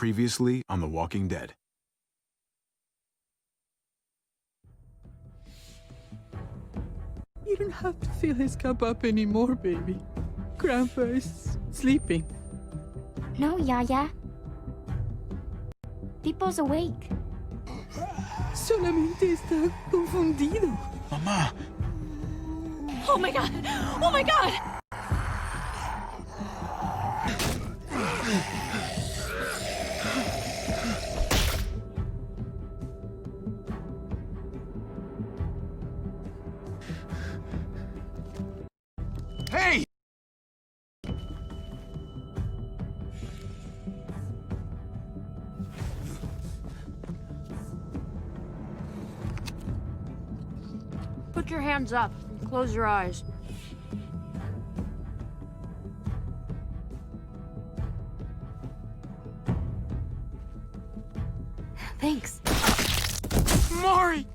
Previously on The Walking Dead. You don't have to fill his cup up anymore, baby. Grandpa is sleeping. No, Yaya. Pipo's awake. Solamente está confundido. Mamá! Oh my god! Oh my god! Hey! Put your hands up and close your eyes. Thanks. Mari!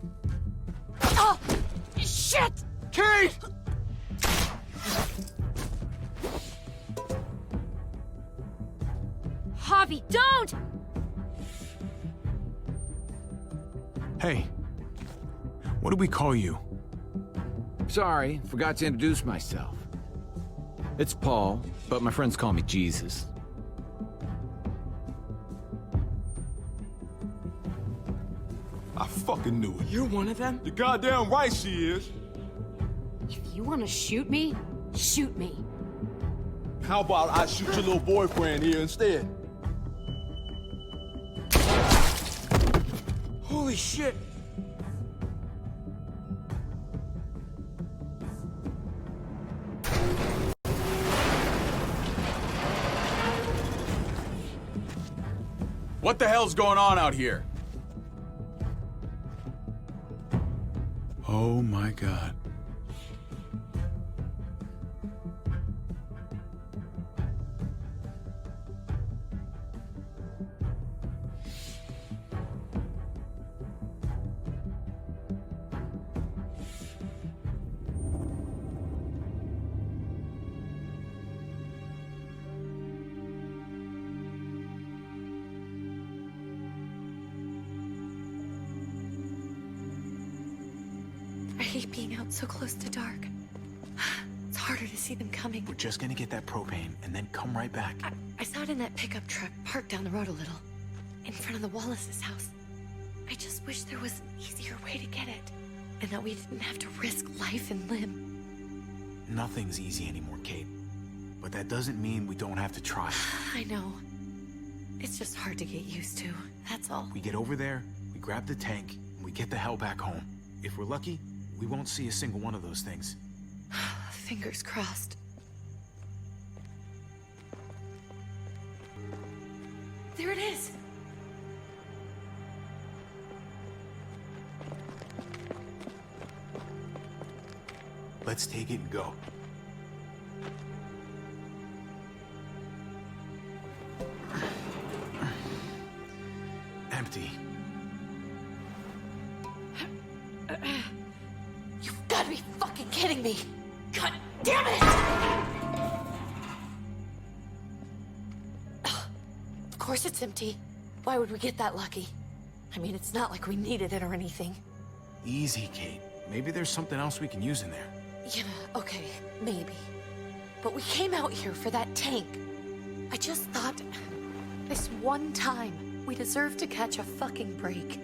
Oh! Shit! Kate! Javi, don't! Hey. What do we call you? Sorry, forgot to introduce myself. It's Paul, but my friends call me Jesus. I fucking knew it. You're one of them? You're goddamn right she is. If you want to shoot me, shoot me. How about I shoot your little boyfriend here instead? Holy shit! What the hell's going on out here? Oh my god. I hate being out so close to dark. It's harder to see them coming. We're just gonna get that propane and then come right back. I saw it in that pickup truck parked down the road a little, in front of the Wallace's house. I just wish there was an easier way to get it, and that we didn't have to risk life and limb. Nothing's easy anymore, Kate. But that doesn't mean we don't have to try. I know. It's just hard to get used to, that's all. We get over there, we grab the tank, and we get the hell back home. If we're lucky, we won't see a single one of those things. Fingers crossed. There it is! Let's take it and go. Empty. You've got to be fucking kidding me! God damn it! Of course it's empty. Why would we get that lucky? I mean, it's not like we needed it or anything. Easy, Kate. Maybe there's something else we can use in there. Yeah, okay, maybe. But we came out here for that tank. I just thought, this one time, we deserve to catch a fucking break.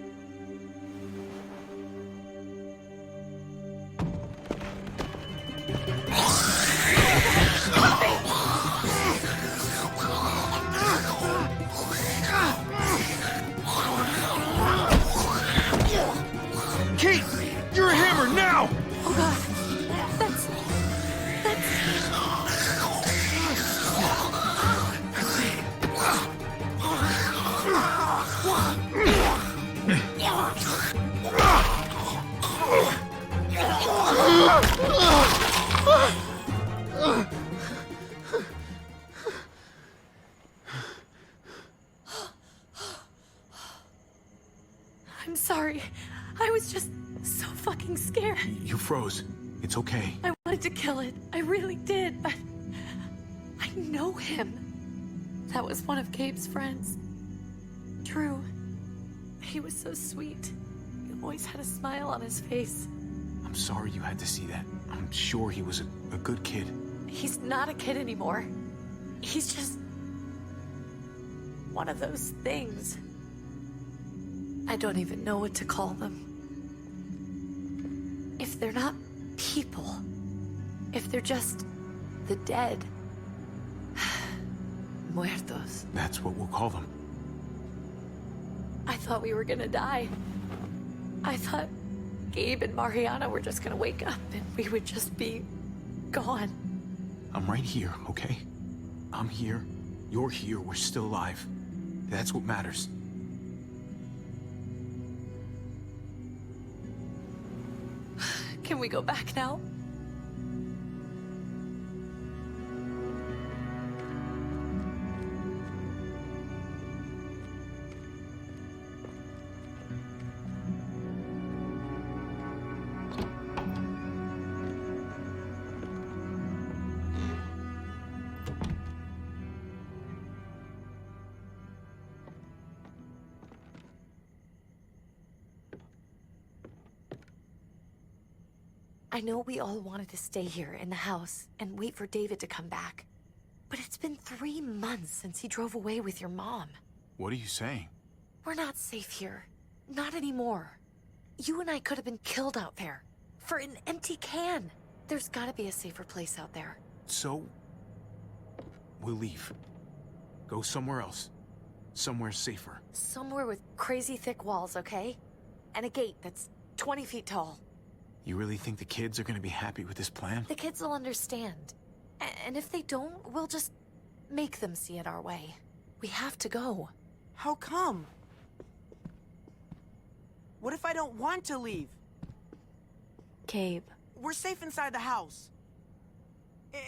Kate! You're a hammer now! Oh god, that's... I'm sorry. I was just so fucking scared. You froze. It's okay. I wanted to kill it. I really did, but... I know him. That was one of Gabe's friends. Drew. He was so sweet. He always had a smile on his face. I'm sorry you had to see that. I'm sure he was a good kid. It's not a kid anymore. He's just one of those things. I don't even know what to call them. If they're not people, if they're just the dead, muertos. That's what we'll call them. I thought we were gonna die. I thought Gabe and Mariana were just gonna wake up and we would just be gone. I'm right here, okay? I'm here. You're here. We're still alive. That's what matters. Can we go back now? I know we all wanted to stay here in the house and wait for David to come back. But it's been 3 months since he drove away with your mom. What are you saying? We're not safe here. Not anymore. You and I could have been killed out there. For an empty can. There's gotta be a safer place out there. So, we'll leave. Go somewhere else. Somewhere safer. Somewhere with crazy thick walls, okay? And a gate that's 20 feet tall. You really think the kids are gonna be happy with this plan? The kids will understand. And if they don't, we'll just make them see it our way. We have to go. How come? What if I don't want to leave? Gabe. We're safe inside the house.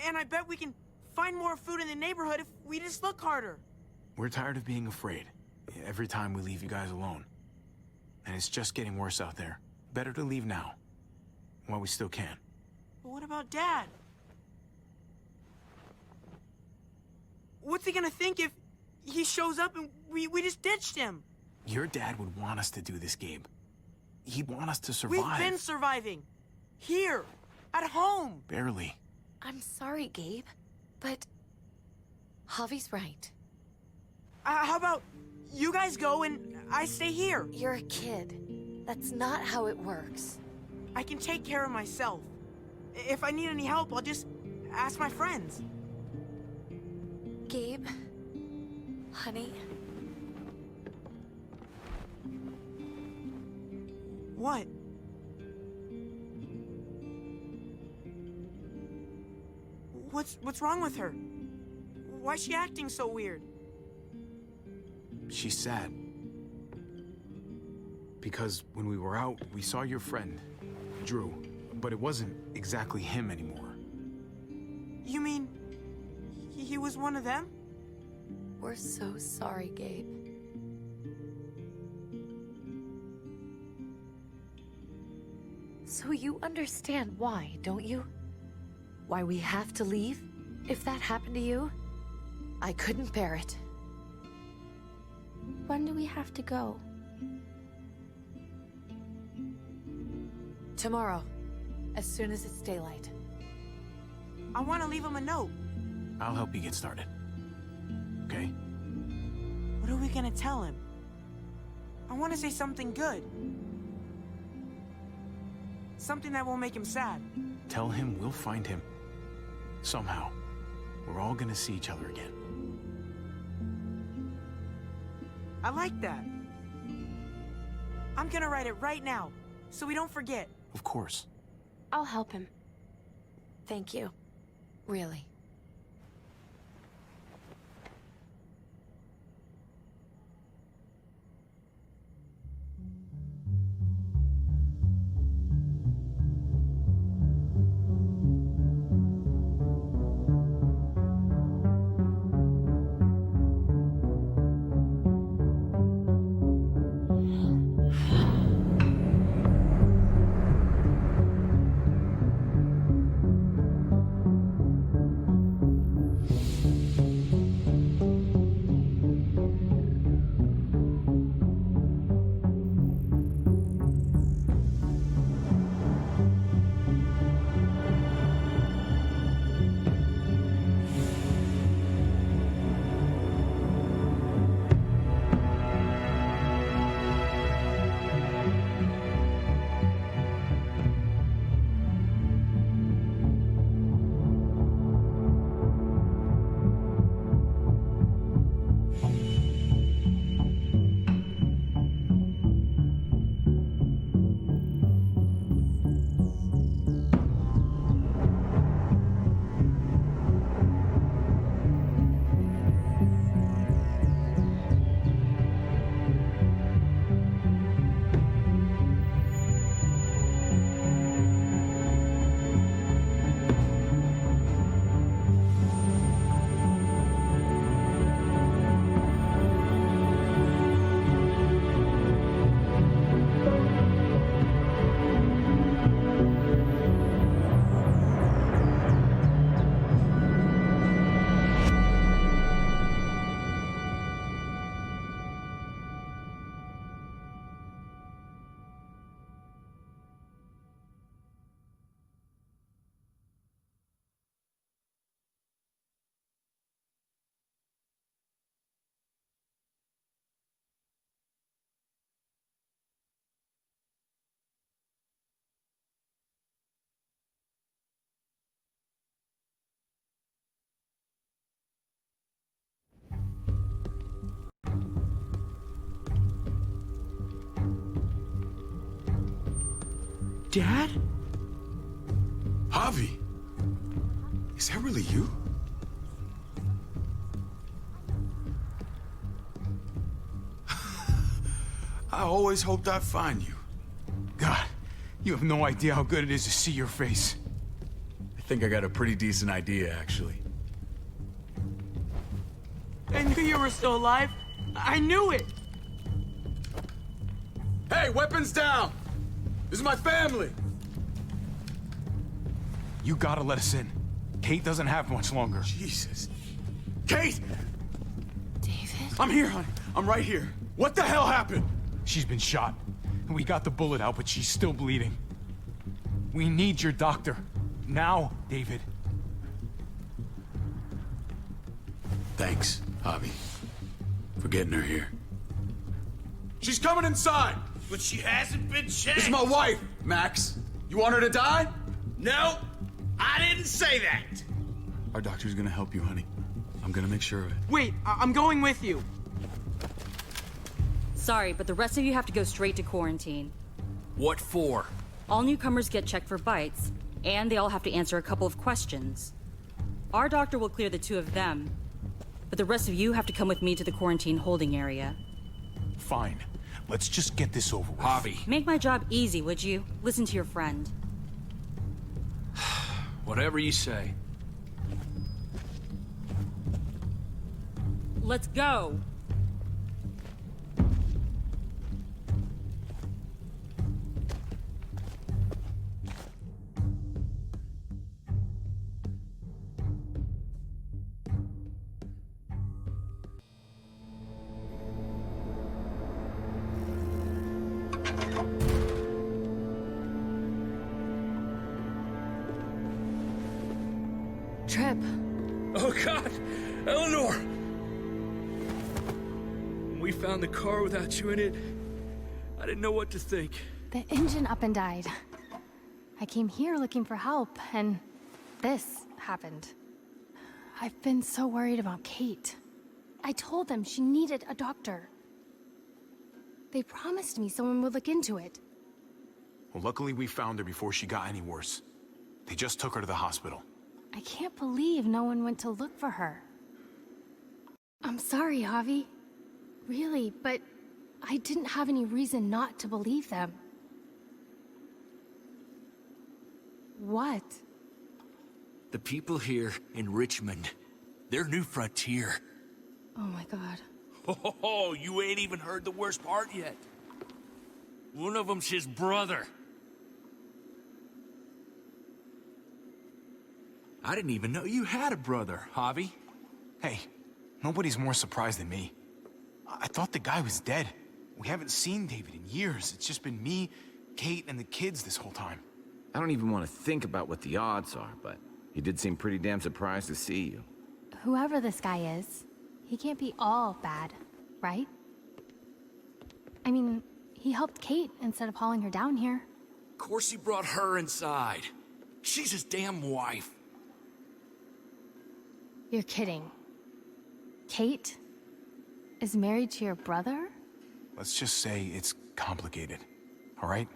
And I bet we can find more food in the neighborhood if we just look harder. We're tired of being afraid. Every time we leave you guys alone. And it's just getting worse out there. Better to leave now. While we still can. But what about Dad? What's he gonna think if he shows up and we just ditched him? Your dad would want us to do this, Gabe. He'd want us to survive. We've been surviving. Here. At home. Barely. I'm sorry, Gabe. But Javi's right. How about you guys go and I stay here? You're a kid. That's not how it works. I can take care of myself. If I need any help, I'll just ask my friends. Gabe, honey, What? What's wrong with her? Why's she acting so weird? She's sad. Because when we were out, we saw your friend, Drew. But it wasn't exactly him anymore. You mean he was one of them? we're so sorry, Gabe. So you understand why, don't you? Why we have to leave? If that happened to you, I couldn't bear it. When do we have to go? Tomorrow, as soon as it's daylight. I want to leave him a note. I'll help you get started. Okay? What are we gonna tell him? I want to say something good. Something that won't make him sad. Tell him we'll find him. Somehow. We're all gonna see each other again. I like that. I'm gonna write it right now, so we don't forget. Of course. I'll help him. Thank you. Really. Dad? Javi! Is that really you? I always hoped I'd find you. God, you have no idea how good it is to see your face. I think I got a pretty decent idea, actually. I knew you were still alive. I knew it. Hey, weapons down! This is my family! You gotta let us in. Kate doesn't have much longer. Jesus. Kate! David? I'm here, honey. I'm right here. What the hell happened? She's been shot. We got the bullet out, but she's still bleeding. We need your doctor. Now, David. Thanks, Javi, for getting her here. She's coming inside! But she hasn't been checked. This is my wife, Max. You want her to die? No, I didn't say that. Our doctor's gonna help you, honey. I'm gonna make sure of it. Wait, I'm going with you. Sorry, but the rest of you have to go straight to quarantine. What for? All newcomers get checked for bites, and they all have to answer a couple of questions. Our doctor will clear the two of them, but the rest of you have to come with me to the quarantine holding area. Fine. Let's just get this over with. Javi. Make my job easy, would you? Listen to your friend. Whatever you say. Let's go! Trip. Oh, God! Eleanor! When we found the car without you in it, I didn't know what to think. The engine up and died. I came here looking for help, and this happened. I've been so worried about Kate. I told them she needed a doctor. They promised me someone would look into it. Well, luckily we found her before she got any worse. They just took her to the hospital. I can't believe no one went to look for her. I'm sorry, Javi. Really, but I didn't have any reason not to believe them. What? The people here in Richmond, their new frontier. Oh my god. Oh, you ain't even heard the worst part yet. One of them's his brother. I didn't even know you had a brother, Javi. Hey, nobody's more surprised than me. I thought the guy was dead. We haven't seen David in years. It's just been me, Kate, and the kids this whole time. I don't even want to think about what the odds are, but he did seem pretty damn surprised to see you. Whoever this guy is, he can't be all bad, right? I mean, he helped Kate instead of hauling her down here. Of course he brought her inside. She's his damn wife. You're kidding. Kate is married to your brother? Let's just say it's complicated, all right?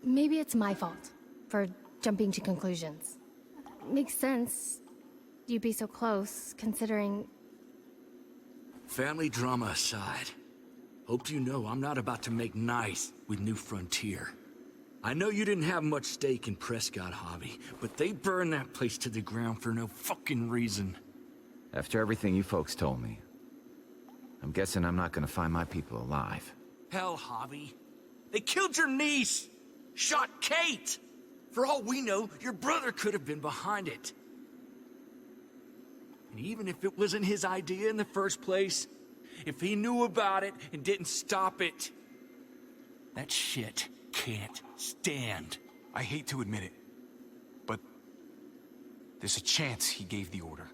Maybe it's my fault for jumping to conclusions. Makes sense. You'd be so close, considering... Family drama aside, hope you know I'm not about to make nice with New Frontier. I know you didn't have much stake in Prescott, Javi, but they burned that place to the ground for no fucking reason. After everything you folks told me, I'm guessing I'm not gonna find my people alive. Hell, Javi. They killed your niece! Shot Kate! For all we know, your brother could have been behind it. And even if it wasn't his idea in the first place, if he knew about it and didn't stop it, that shit can't stand. I hate to admit it, but there's a chance he gave the order.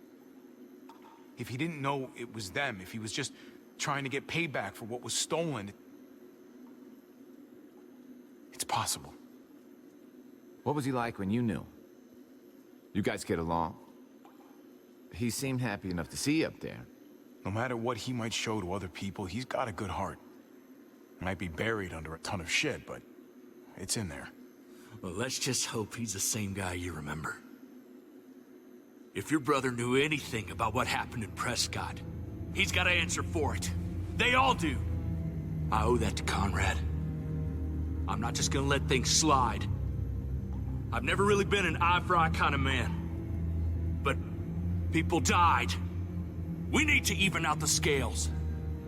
If he didn't know it was them, if he was just trying to get payback for what was stolen, it's possible. What was he like when you knew? You guys get along? He seemed happy enough to see you up there. No matter what he might show to other people, he's got a good heart. Might be buried under a ton of shit, but it's in there. Well, let's just hope he's the same guy you remember. If your brother knew anything about what happened in Prescott, he's got to answer for it. They all do. I owe that to Conrad. I'm not just gonna let things slide. I've never really been an eye-for-eye kind of man. But people died. We need to even out the scales.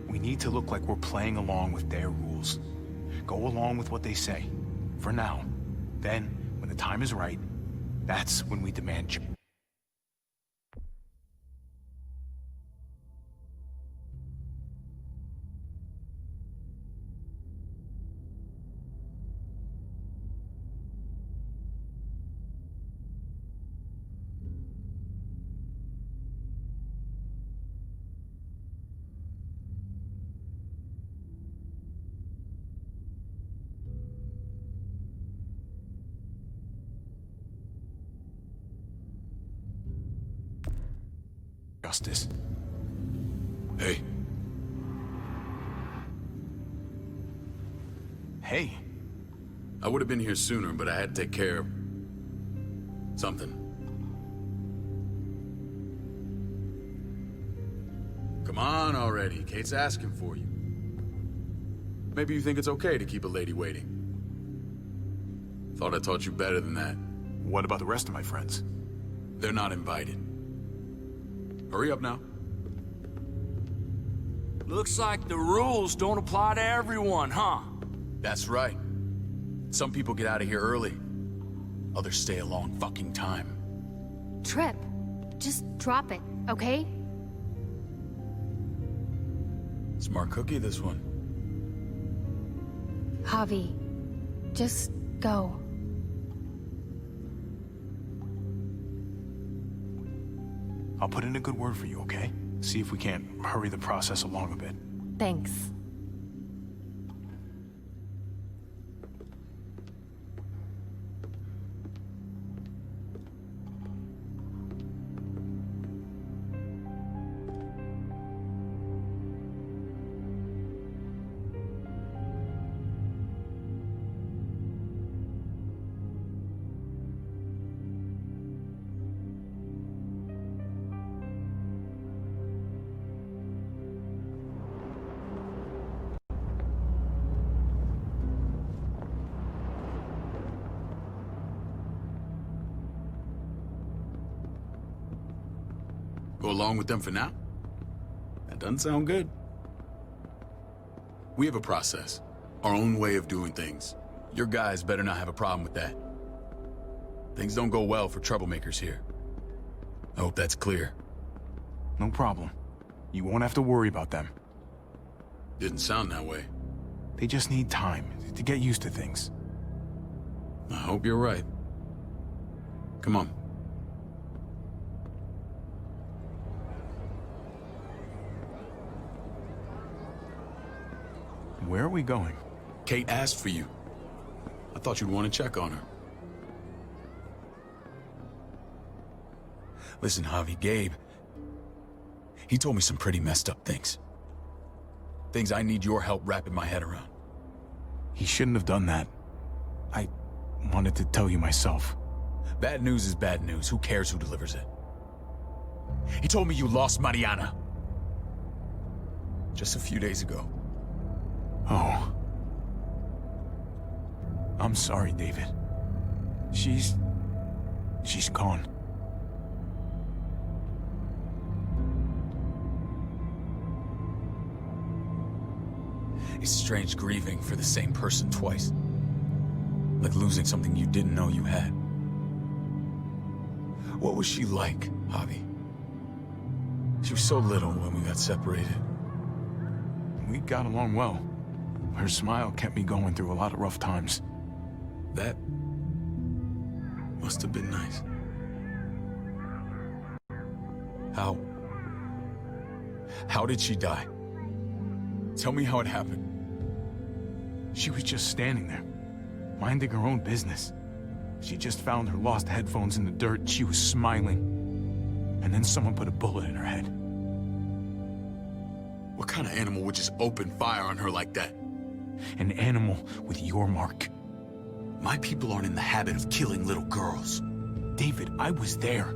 We need to look like we're playing along with their rules. Go along with what they say. For now. Then, when the time is right, that's when we demand change. Justice. Hey. Hey. I would have been here sooner, but I had to take care of... something. Come on already. Kate's asking for you. Maybe you think it's okay to keep a lady waiting. Thought I taught you better than that. What about the rest of my friends? They're not invited. Hurry up now. Looks like the rules don't apply to everyone, huh? That's right. Some people get out of here early. Others stay a long fucking time. Trip, just drop it, okay? Smart cookie, this one. Javi, just go. I'll put in a good word for you, okay? See if we can't hurry the process along a bit. Thanks. Go along with them for now? That doesn't sound good. We have a process, our own way of doing things. Your guys better not have a problem with that. Things don't go well for troublemakers here. I hope that's clear. No problem. You won't have to worry about them. Didn't sound that way. They just need time to get used to things. I hope you're right. Come on. Where are we going? Kate asked for you. I thought you'd want to check on her. Listen, Javi, Gabe... he told me some pretty messed up things. Things I need your help wrapping my head around. He shouldn't have done that. I wanted to tell you myself. Bad news is bad news. Who cares who delivers it? He told me you lost Mariana. Just a few days ago. Oh. I'm sorry, David. She's gone. It's strange grieving for the same person twice. Like losing something you didn't know you had. What was she like, Javi? She was so little when we got separated. We got along well. Her smile kept me going through a lot of rough times. That must have been nice. How did she die? Tell me how it happened. She was just standing there, minding her own business. She just found her lost headphones in the dirt. She was smiling. And then someone put a bullet in her head. What kind of animal would just open fire on her like that? An animal with your mark. My people aren't in the habit of killing little girls. David, I was there.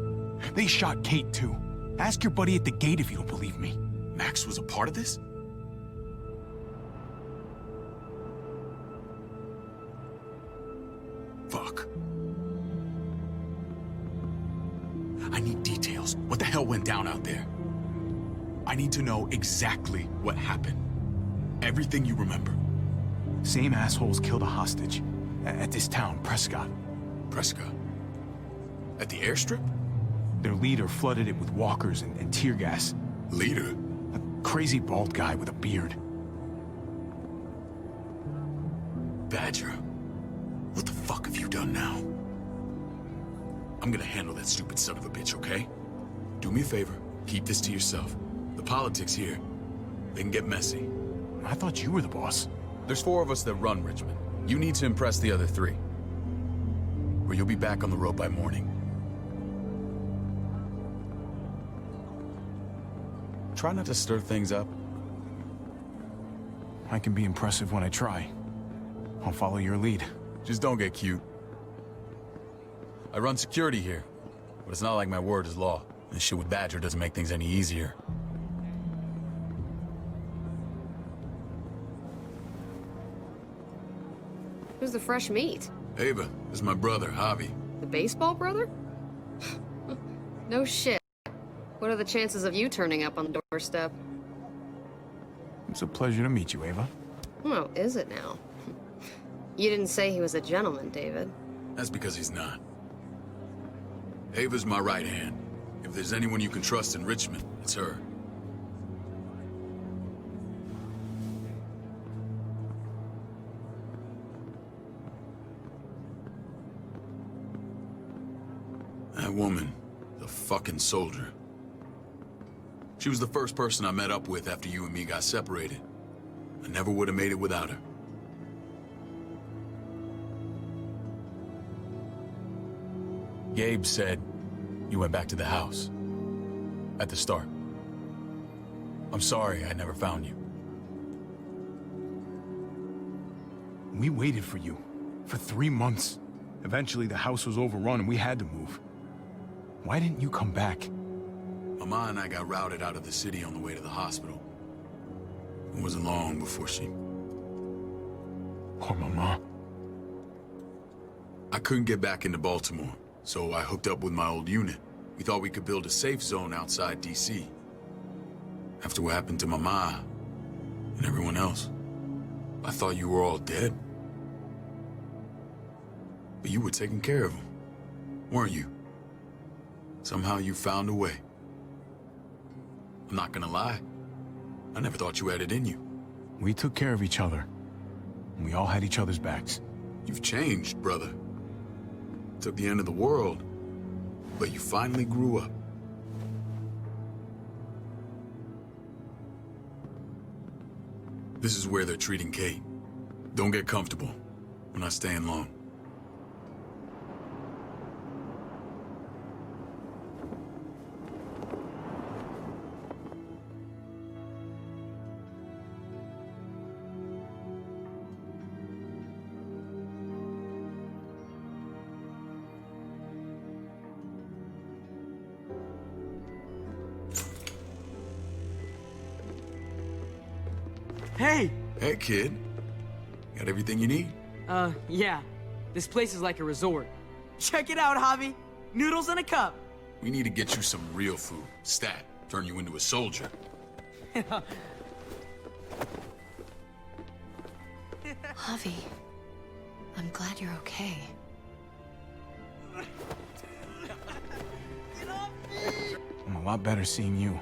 They shot Kate, too. Ask your buddy at the gate if you don't believe me. Max was a part of this? Fuck. I need details. What the hell went down out there? I need to know exactly what happened. Everything you remember. Same assholes killed a hostage at this town, Prescott. Prescott? At the airstrip? Their leader flooded it with walkers and tear gas. Leader? A crazy bald guy with a beard. Badger, what the fuck have you done now? I'm gonna handle that stupid son of a bitch, okay? Do me a favor, keep this to yourself. The politics here, they can get messy. I thought you were the boss. There's 4 of us that run Richmond. You need to impress the other 3. Or you'll be back on the road by morning. Try not to stir things up. I can be impressive when I try. I'll follow your lead. Just don't get cute. I run security here, but it's not like my word is law. This shit with Badger doesn't make things any easier. Who's the fresh meat? Ava, this is my brother, Javi. The baseball brother? No shit. What are the chances of you turning up on the doorstep? It's a pleasure to meet you, Ava. Oh, is it now? You didn't say he was a gentleman, David. That's because he's not. Ava's my right hand. If there's anyone you can trust in Richmond, it's her. That woman, the fucking soldier. She was the first person I met up with after you and me got separated. I never would have made it without her. Gabe said you went back to the house. At the start. I'm sorry I never found you. We waited for you. For 3 months. Eventually the house was overrun and we had to move. Why didn't you come back? Mama and I got routed out of the city on the way to the hospital. It wasn't long before she... Poor Mama. I couldn't get back into Baltimore, so I hooked up with my old unit. We thought we could build a safe zone outside D.C. After what happened to Mama and everyone else, I thought you were all dead. But you were taking care of them, weren't you? Somehow you found a way. I'm not gonna lie. I never thought you had it in you. We took care of each other. We all had each other's backs. You've changed, brother. Took the end of the world, but you finally grew up. This is where they're treating Kate. Don't get comfortable. We're not staying long. Hey! Hey, kid. Got everything you need? Yeah. This place is like a resort. Check it out, Javi. Noodles in a cup. We need to get you some real food. Stat. Turn you into a soldier. Javi, I'm glad you're okay. I'm a lot better seeing you.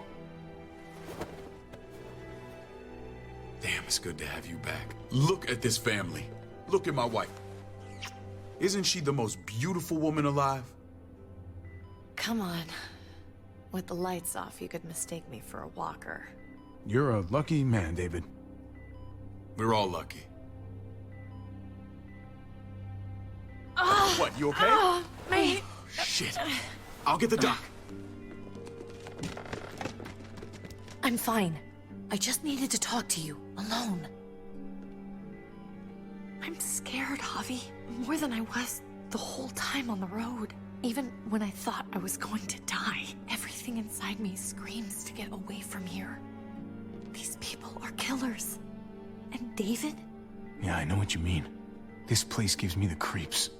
Damn, it's good to have you back. Look at this family. Look at my wife. Isn't she the most beautiful woman alive? Come on. With the lights off, you could mistake me for a walker. You're a lucky man, David. We're all lucky. What, you okay? Shit. I'll get the doc. I'm fine. I just needed to talk to you, alone. I'm scared, Javi. More than I was the whole time on the road. Even when I thought I was going to die, everything inside me screams to get away from here. These people are killers. And David? Yeah, I know what you mean. This place gives me the creeps.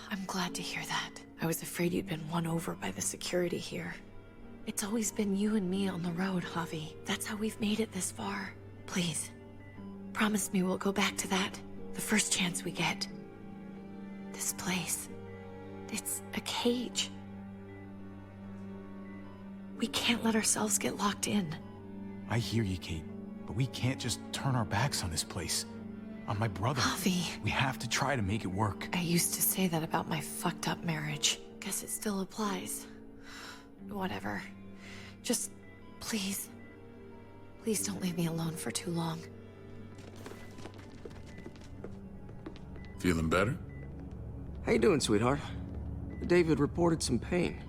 I'm glad to hear that. I was afraid you'd been won over by the security here. It's always been you and me on the road, Javi. That's how we've made it this far. Please, promise me we'll go back to that the first chance we get. This place, it's a cage. We can't let ourselves get locked in. I hear you, Kate, but we can't just turn our backs on this place. On my brother. Javi. We have to try to make it work. I used to say that about my fucked up marriage. Guess it still applies. Whatever. Just, please. Please don't leave me alone for too long. Feeling better? How you doing, sweetheart? David reported some pain.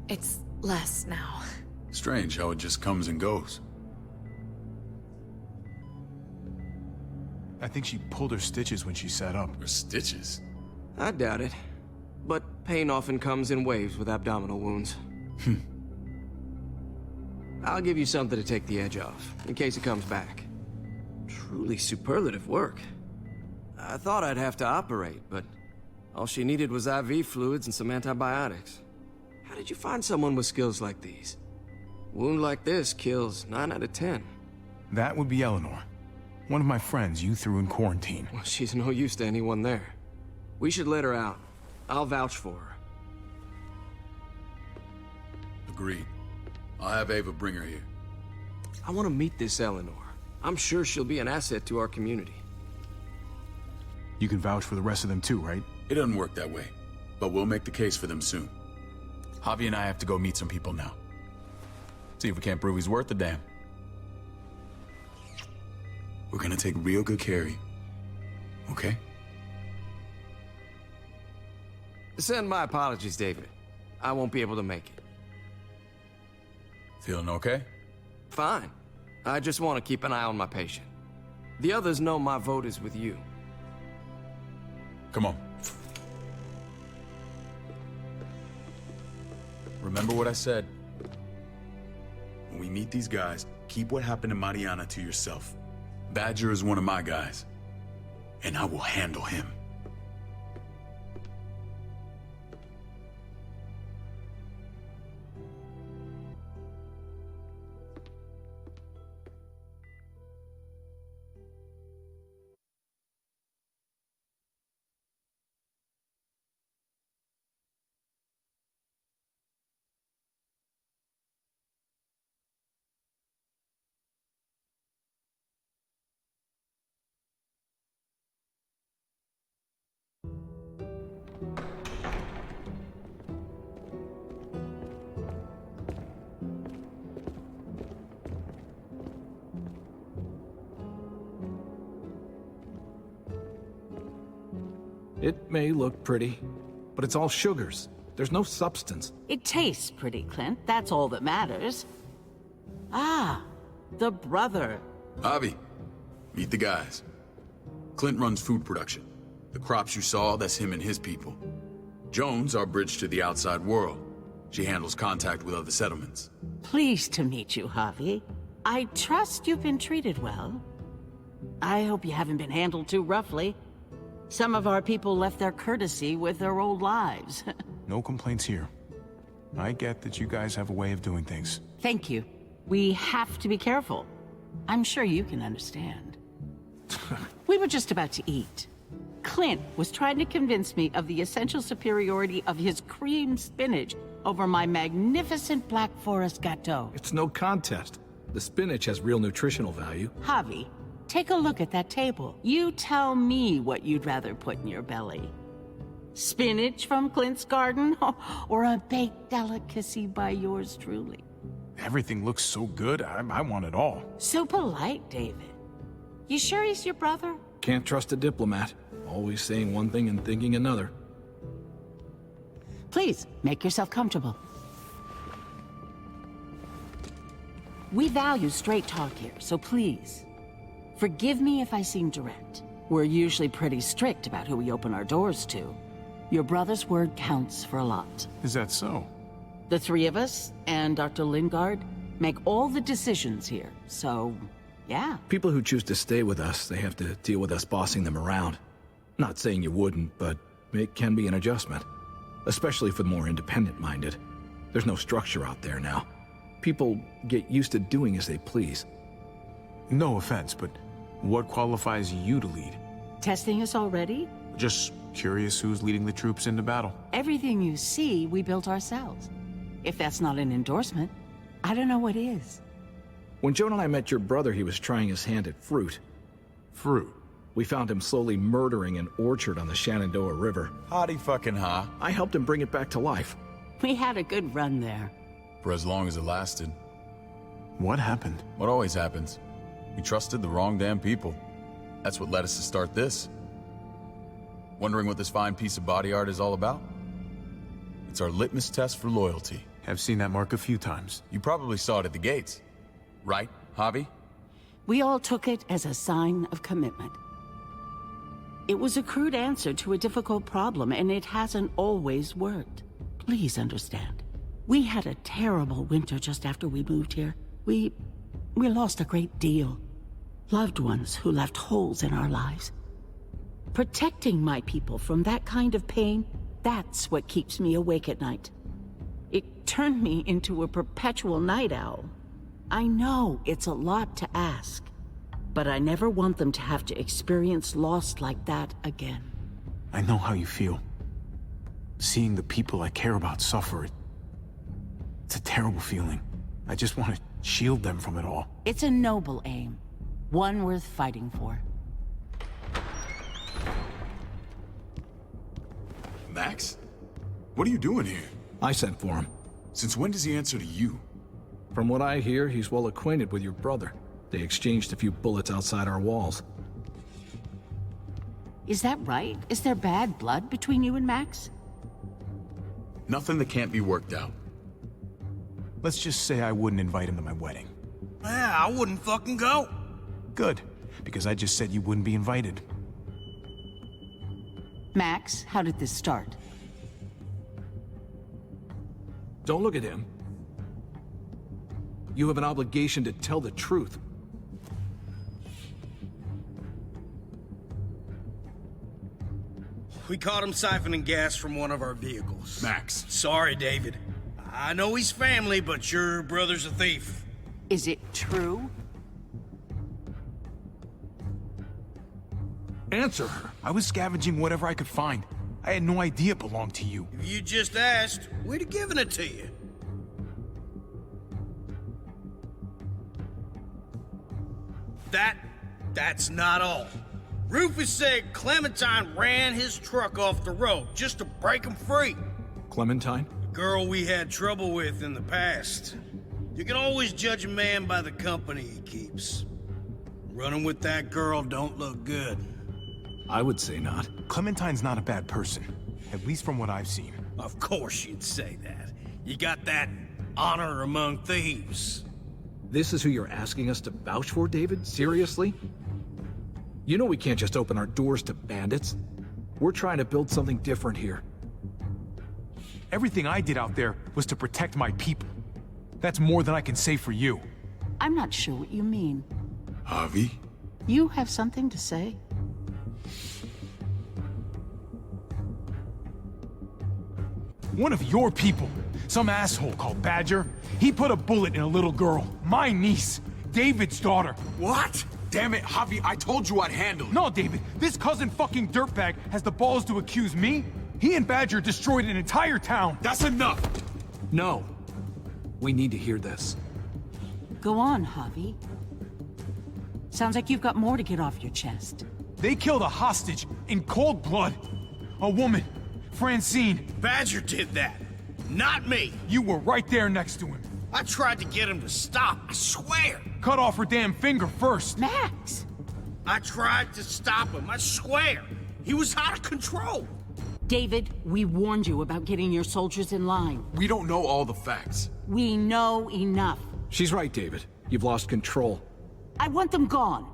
It's less now. Strange how it just comes and goes. I think she pulled her stitches when she sat up. Her stitches? I doubt it. But pain often comes in waves with abdominal wounds. I'll give you something to take the edge off, in case it comes back. Truly superlative work. I thought I'd have to operate, but all she needed was IV fluids and some antibiotics. How did you find someone with skills like these? A wound like this kills 9 out of 10. That would be Eleanor. One of my friends you threw in quarantine. Well, she's no use to anyone there. We should let her out. I'll vouch for her. Agreed. I'll have Ava bring her here. I want to meet this Eleanor. I'm sure she'll be an asset to our community. You can vouch for the rest of them too, right? It doesn't work that way, but we'll make the case for them soon. Javi and I have to go meet some people now. See if we can't prove he's worth the damn. We're gonna take real good care of you. Okay? Send my apologies, David. I won't be able to make it. Feeling okay? Fine. I just want to keep an eye on my patient. The others know my vote is with you. Come on. Remember what I said. When we meet these guys, keep what happened to Mariana to yourself. Badger is one of my guys, and I will handle him. It may look pretty, but it's all sugars. There's no substance. It tastes pretty, Clint. That's all that matters. Ah, the brother. Javi, meet the guys. Clint runs food production. The crops you saw, that's him and his people. Jones, our bridge to the outside world. She handles contact with other settlements. Pleased to meet you, Javi. I trust you've been treated well. I hope you haven't been handled too roughly. Some of our people left their courtesy with their old lives. No complaints here. I get that you guys have a way of doing things. Thank you. We have to be careful. I'm sure you can understand. We were just about to eat. Clint was trying to convince me of the essential superiority of his cream spinach over my magnificent Black Forest gâteau. It's no contest. The spinach has real nutritional value. Javi, take a look at that table. You tell me what you'd rather put in your belly. Spinach from Clint's garden, or a baked delicacy by yours truly? Everything looks so good, I want it all. So polite, David. You sure he's your brother? Can't trust a diplomat. Always saying one thing and thinking another. Please, make yourself comfortable. We value straight talk here, so please, forgive me if I seem direct. We're usually pretty strict about who we open our doors to. Your brother's word counts for a lot. Is that so? The three of us and Dr. Lingard make all the decisions here, so yeah. People who choose to stay with us, they have to deal with us bossing them around. Not saying you wouldn't, but it can be an adjustment. Especially for the more independent-minded. There's no structure out there now. People get used to doing as they please. No offense, but what qualifies you to lead? Testing us already? Just curious who's leading the troops into battle. Everything you see, we built ourselves. If that's not an endorsement, I don't know what is. When Joan and I met your brother, he was trying his hand at fruit. Fruit? We found him slowly murdering an orchard on the Shenandoah River. Howdy fucking ha. I helped him bring it back to life. We had a good run there. For as long as it lasted. What happened? What always happens. We trusted the wrong damn people. That's what led us to start this. Wondering what this fine piece of body art is all about? It's our litmus test for loyalty. I've seen that mark a few times. You probably saw it at the gates. Right, Javi? We all took it as a sign of commitment. It was a crude answer to a difficult problem, and it hasn't always worked. Please understand. We had a terrible winter just after we moved here. We lost a great deal. Loved ones who left holes in our lives. Protecting my people from that kind of pain, that's what keeps me awake at night. It turned me into a perpetual night owl. I know it's a lot to ask, but I never want them to have to experience loss like that again. I know how you feel. Seeing the people I care about suffer, it's a terrible feeling. I just want to shield them from it all. It's a noble aim, one worth fighting for. Max? What are you doing here? I sent for him. Since when does he answer to you? From what I hear, he's well acquainted with your brother. They exchanged a few bullets outside our walls. Is that right? Is there bad blood between you and Max? Nothing that can't be worked out. Let's just say I wouldn't invite him to my wedding. Yeah, I wouldn't fucking go. Good, because I just said you wouldn't be invited. Max, how did this start? Don't look at him. You have an obligation to tell the truth. We caught him siphoning gas from one of our vehicles. Max. Sorry, David. I know he's family, but your brother's a thief. Is it true? Answer her. I was scavenging whatever I could find. I had no idea it belonged to you. If you just asked, we'd have given it to you. That's not all. Rufus said Clementine ran his truck off the road just to break him free. Clementine? The girl we had trouble with in the past. You can always judge a man by the company he keeps. Running with that girl don't look good. I would say not. Clementine's not a bad person, at least from what I've seen. Of course you'd say that. You got that honor among thieves. This is who you're asking us to vouch for, David? Seriously? You know we can't just open our doors to bandits. We're trying to build something different here. Everything I did out there was to protect my people. That's more than I can say for you. I'm not sure what you mean. Javi? You have something to say? One of your people, some asshole called Badger, he put a bullet in a little girl, my niece, David's daughter. What? Damn it, Javi, I told you I'd handle it. No, David, this cousin fucking dirtbag has the balls to accuse me? He and Badger destroyed an entire town. That's enough! No. We need to hear this. Go on, Javi. Sounds like you've got more to get off your chest. They killed a hostage in cold blood. A woman, Francine. Badger did that, not me. You were right there next to him. I tried to get him to stop, I swear. Cut off her damn finger first. Max! I tried to stop him, I swear. He was out of control. David, we warned you about getting your soldiers in line. We don't know all the facts. We know enough. She's right, David. You've lost control. I want them gone.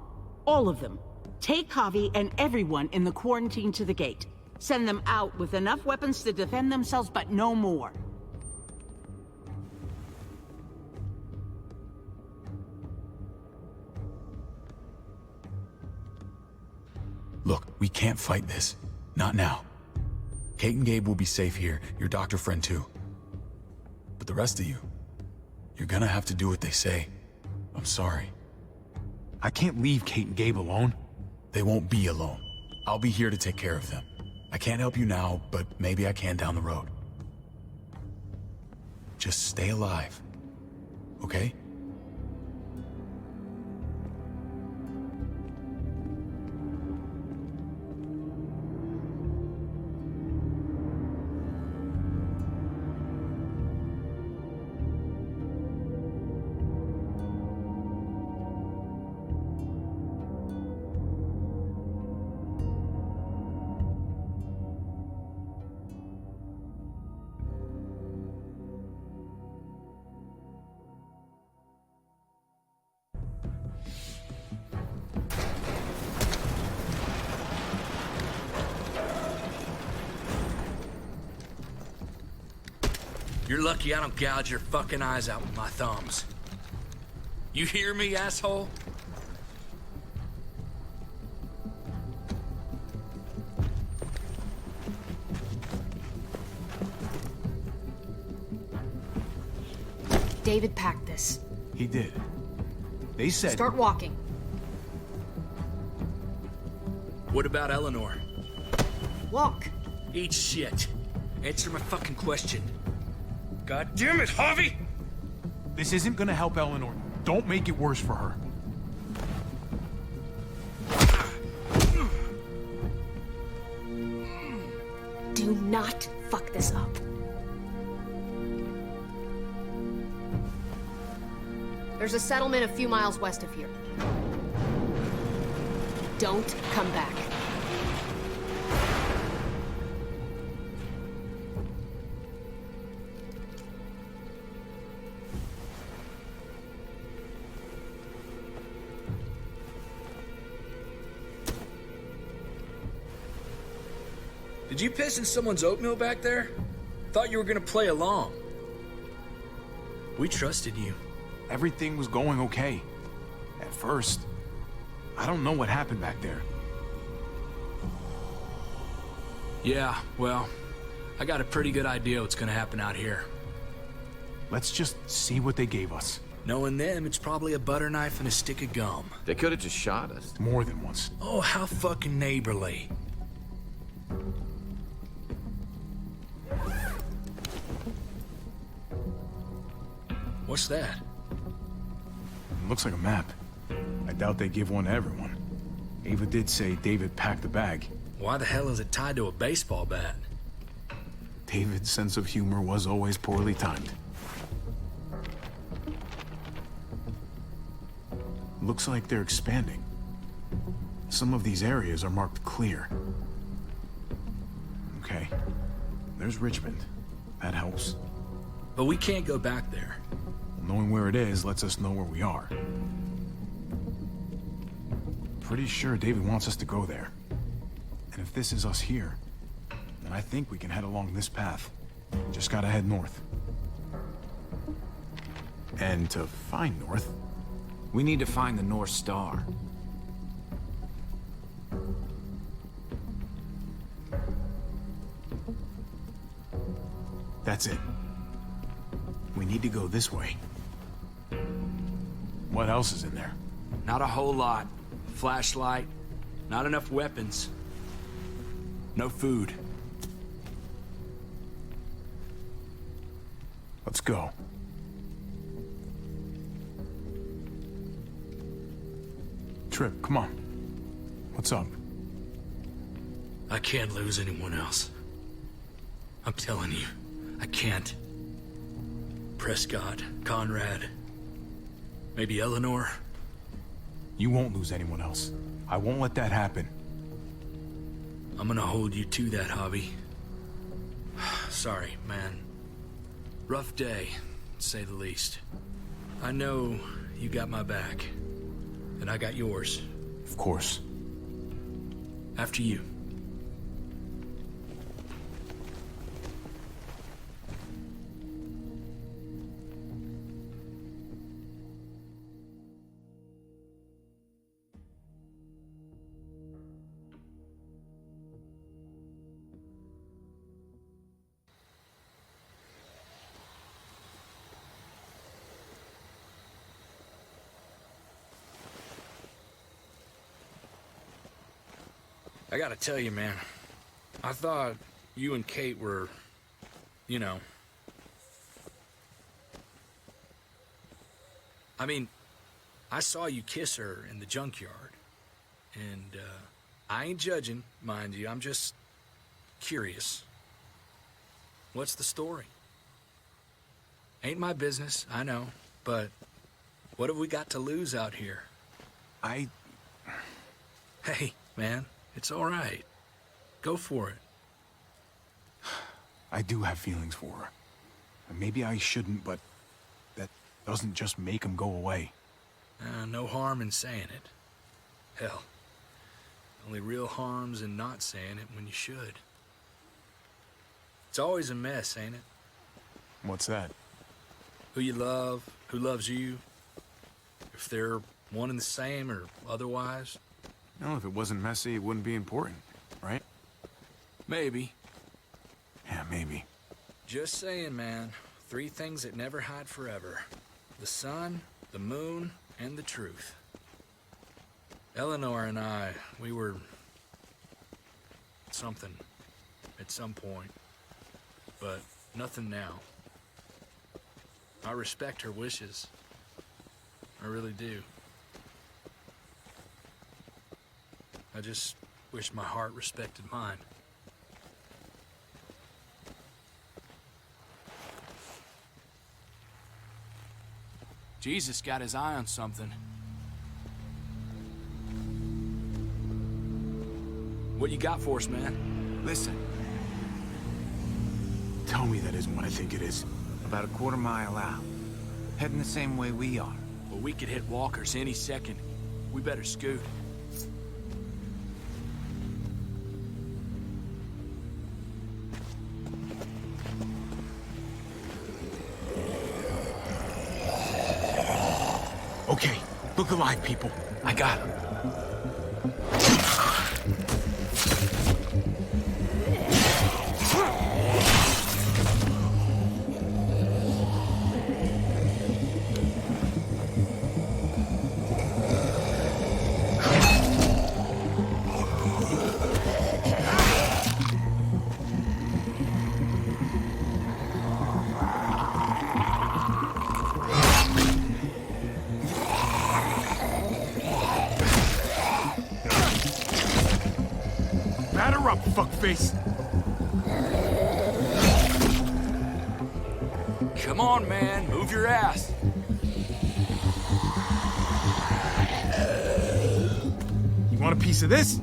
All of them. Take Javi and everyone in the quarantine to the gate. Send them out with enough weapons to defend themselves, but no more. Look, we can't fight this. Not now. Kate and Gabe will be safe here, your doctor friend too. But the rest of you, you're gonna have to do what they say. I'm sorry. I can't leave Kate and Gabe alone. They won't be alone. I'll be here to take care of them. I can't help you now, but maybe I can down the road. Just stay alive, okay? You're lucky I don't gouge your fucking eyes out with my thumbs. You hear me, asshole? David packed this. He did. They said... Start walking. What about Eleanor? Walk. Eat shit. Answer my fucking question. God damn it, Javi! This isn't gonna help Eleanor. Don't make it worse for her. Do not fuck this up. There's a settlement a few miles west of here. Don't come back. Did you piss in someone's oatmeal back there? Thought you were gonna play along. We trusted you. Everything was going okay. At first. I don't know what happened back there. Yeah, well, I got a pretty good idea what's gonna happen out here. Let's just see what they gave us. Knowing them, it's probably a butter knife and a stick of gum. They could have just shot us. More than once. Oh, how fucking neighborly. What's that? Looks like a map. I doubt they give one to everyone. Ava did say David packed the bag. Why the hell is it tied to a baseball bat? David's sense of humor was always poorly timed. Looks like they're expanding. Some of these areas are marked clear. Okay. There's Richmond. That helps. But we can't go back there. Knowing where it is lets us know where we are. Pretty sure David wants us to go there. And if this is us here, then I think we can head along this path. Just gotta head north. And to find north... We need to find the North Star. That's it. We need to go this way. What else is in there? Not a whole lot. Flashlight, not enough weapons. No food. Let's go. Tripp, come on. What's up? I can't lose anyone else. I'm telling you, I can't. Prescott, Conrad, maybe Eleanor. You won't lose anyone else. I won't let that happen. I'm gonna hold you to that, Javi. Sorry, man. Rough day, to say the least. I know you got my back, and I got yours. Of course. After you. I gotta tell you, man, I thought you and Kate were, you know... I mean, I saw you kiss her in the junkyard, and I ain't judging, mind you, I'm just curious. What's the story? Ain't my business, I know, but what have we got to lose out here? Hey, man. It's all right. Go for it. I do have feelings for her. And maybe I shouldn't, but that doesn't just make them go away. No harm in saying it. Hell, only real harm's in not saying it when you should. It's always a mess, ain't it? What's that? Who you love, who loves you, if they're one and the same or otherwise. No, if it wasn't messy, it wouldn't be important, right? Maybe. Yeah, maybe. Just saying, man. 3 things that never hide forever. The sun, the moon, and the truth. Eleanor and I, we were... something. At some point. But nothing now. I respect her wishes. I really do. I just wish my heart respected mine. Jesus got his eye on something. What you got for us, man? Listen. Tell me that isn't what I think it is. About a quarter-mile out. Heading the same way we are. Well, we could hit walkers any second. We better scoot. Okay, look alive, people. I got him. Batter up, fuckface! Come on, man. Move your ass. You want a piece of this?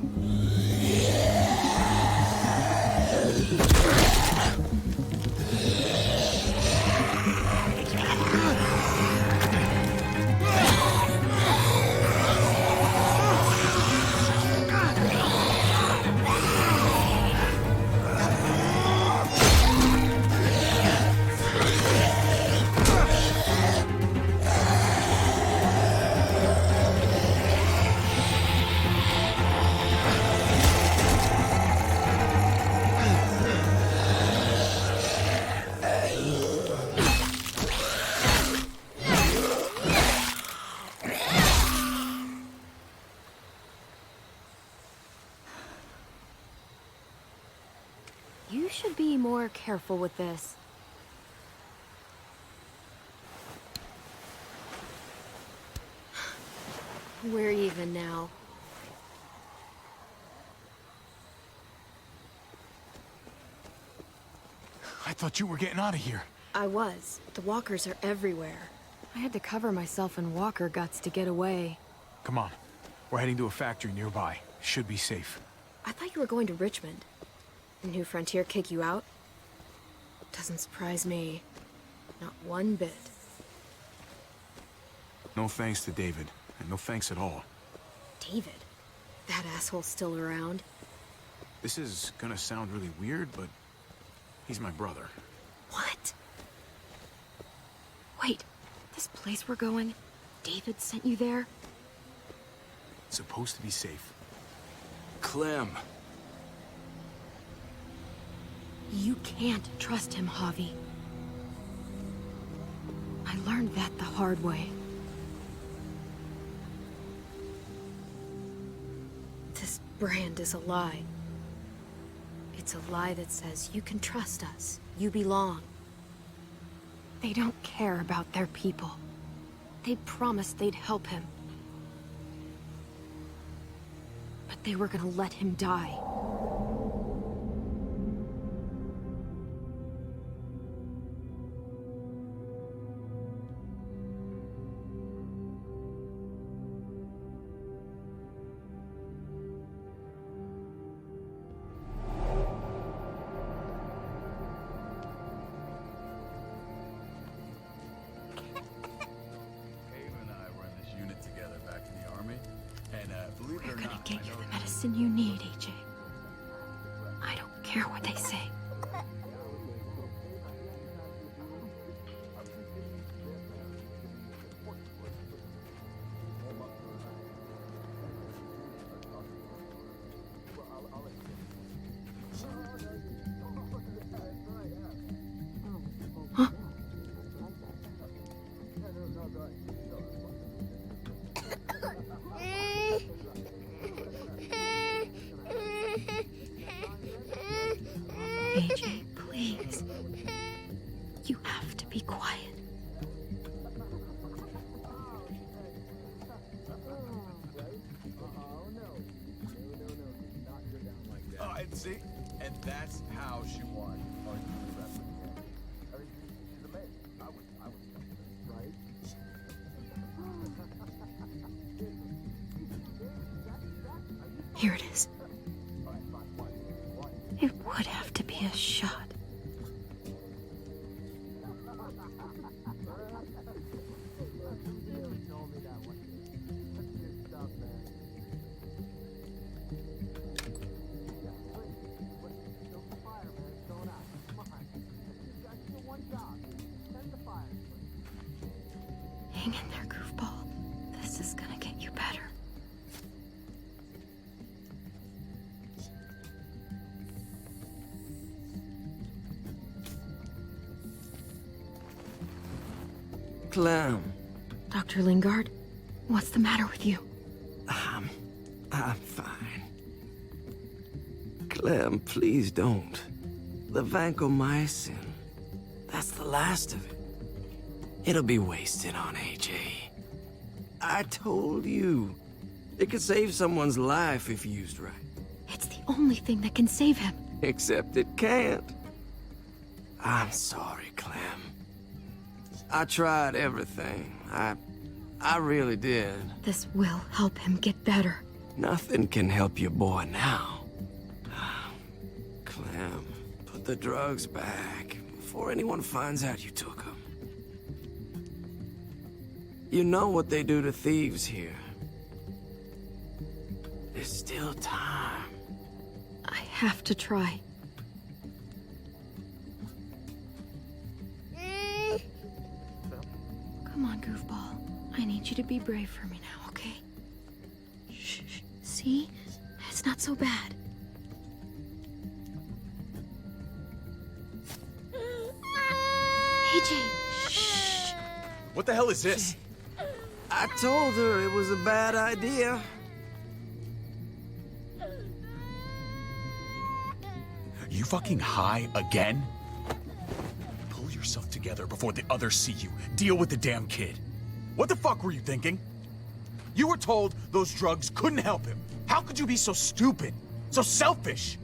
You should be more careful with this. We're even now. I thought you were getting out of here. I was. The walkers are everywhere. I had to cover myself in walker guts to get away. Come on. We're heading to a factory nearby. Should be safe. I thought you were going to Richmond. New Frontier kick you out? Doesn't surprise me. Not one bit. No thanks to David. And no thanks at all. David? That asshole's still around? This is gonna sound really weird, but he's my brother. What? Wait, this place we're going, David sent you there? It's supposed to be safe. Clem. You can't trust him, Javi. I learned that the hard way. This brand is a lie. It's a lie that says you can trust us, you belong. They don't care about their people. They promised they'd help him. But they were gonna let him die. We're gonna get you the medicine you need, AJ. I don't care what they say. Huh? AJ, please. You have to be quiet. Oh, and see? And that's how she won. Here it is. It would have to be a shot. Hang in there, goofball. This is gonna get you better. Clem. Dr. Lingard, what's the matter with you? I'm fine. Clem, please don't. The vancomycin. That's the last of it. It'll be wasted on AJ. I told you. It could save someone's life if used right. It's the only thing that can save him. Except it can't. I'm sorry, Clem. I tried everything. I really did. This will help him get better. Nothing can help your boy now. Clem, put the drugs back before anyone finds out you took them. You know what they do to thieves here. There's still time. I have to try. Come on, goofball. I need you to be brave for me now, okay? Shh. See? It's not so bad. AJ, shh. What the hell is this? I told her it was a bad idea. You fucking high again? Pull yourself together before the others see you. Deal with the damn kid. What the fuck were you thinking? You were told those drugs couldn't help him. How could you be so stupid? So selfish?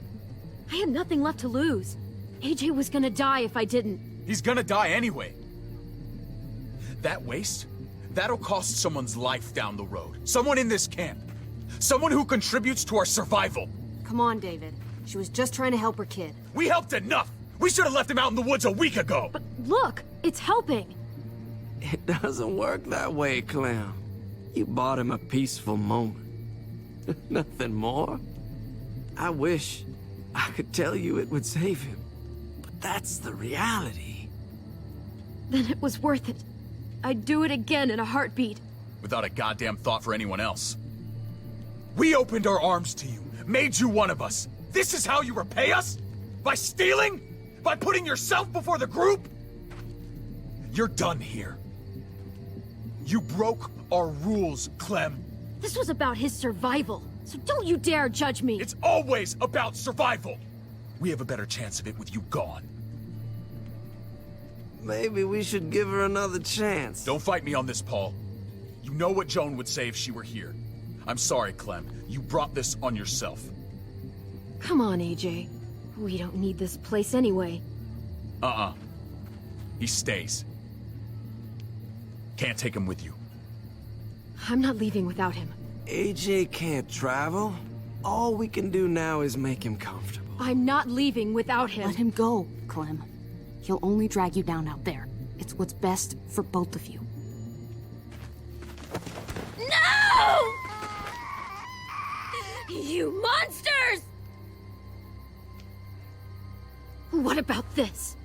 I had nothing left to lose. AJ was gonna die if I didn't. He's gonna die anyway. That waste? That'll cost someone's life down the road. Someone in this camp. Someone who contributes to our survival. Come on, David. She was just trying to help her kid. We helped enough! We should have left him out in the woods a week ago! But look, it's helping. It doesn't work that way, Clem. You bought him a peaceful moment. Nothing more. I wish I could tell you it would save him, but that's the reality. Then it was worth it. I'd do it again in a heartbeat. Without a goddamn thought for anyone else. We opened our arms to you, made you one of us. This is how you repay us? By stealing? By putting yourself before the group? You're done here. You broke our rules, Clem. This was about his survival, so don't you dare judge me. It's always about survival. We have a better chance of it with you gone. Maybe we should give her another chance. Don't fight me on this, Paul. You know what Joan would say if she were here. I'm sorry, Clem. You brought this on yourself. Come on, AJ. We don't need this place anyway. He stays. Can't take him with you. I'm not leaving without him. AJ can't travel. All we can do now is make him comfortable. I'm not leaving without him. Let him go, Clem. He'll only drag you down out there. It's what's best for both of you. No! You monsters! What about this?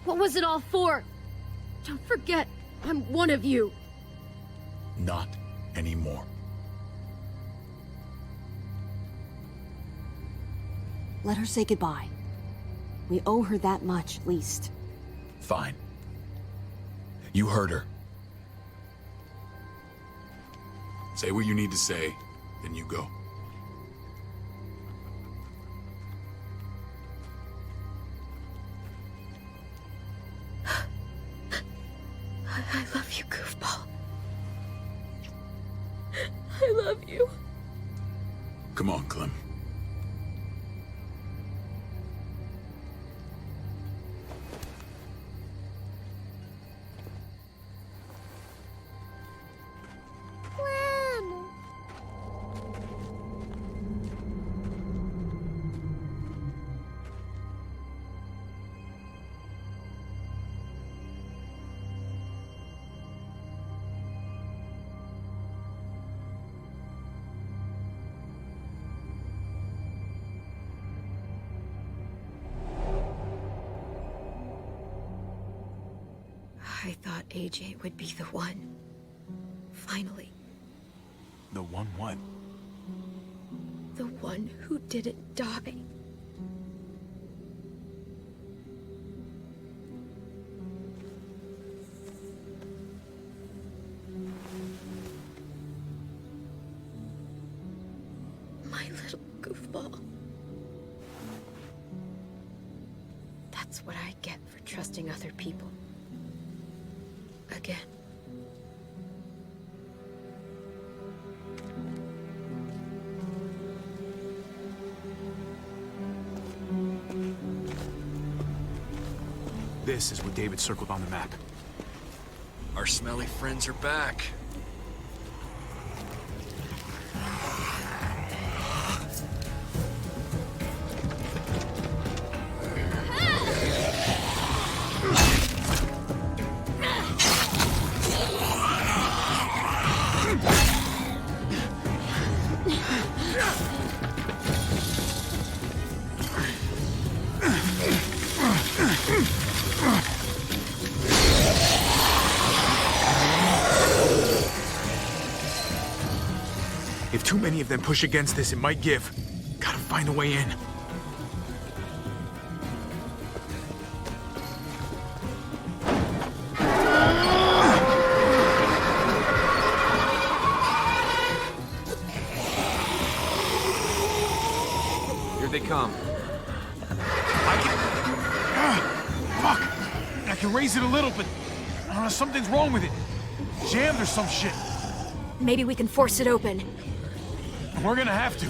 What was it all for? Don't forget, I'm one of you. Not anymore. Let her say goodbye. We owe her that much, at least. Fine. You heard her. Say what you need to say, then you go. I love you, goofball. I love you. Come on, Clem. I thought AJ would be the one. Finally. The one what? The one who didn't die. My little goofball. That's what I get for trusting other people. Again. This is what David circled on the map. Our smelly friends are back. If too many of them push against this, it might give. Gotta find a way in. Here they come. Fuck! I can raise it a little, but something's wrong with it. Jammed or some shit. Maybe we can force it open. We're gonna have to.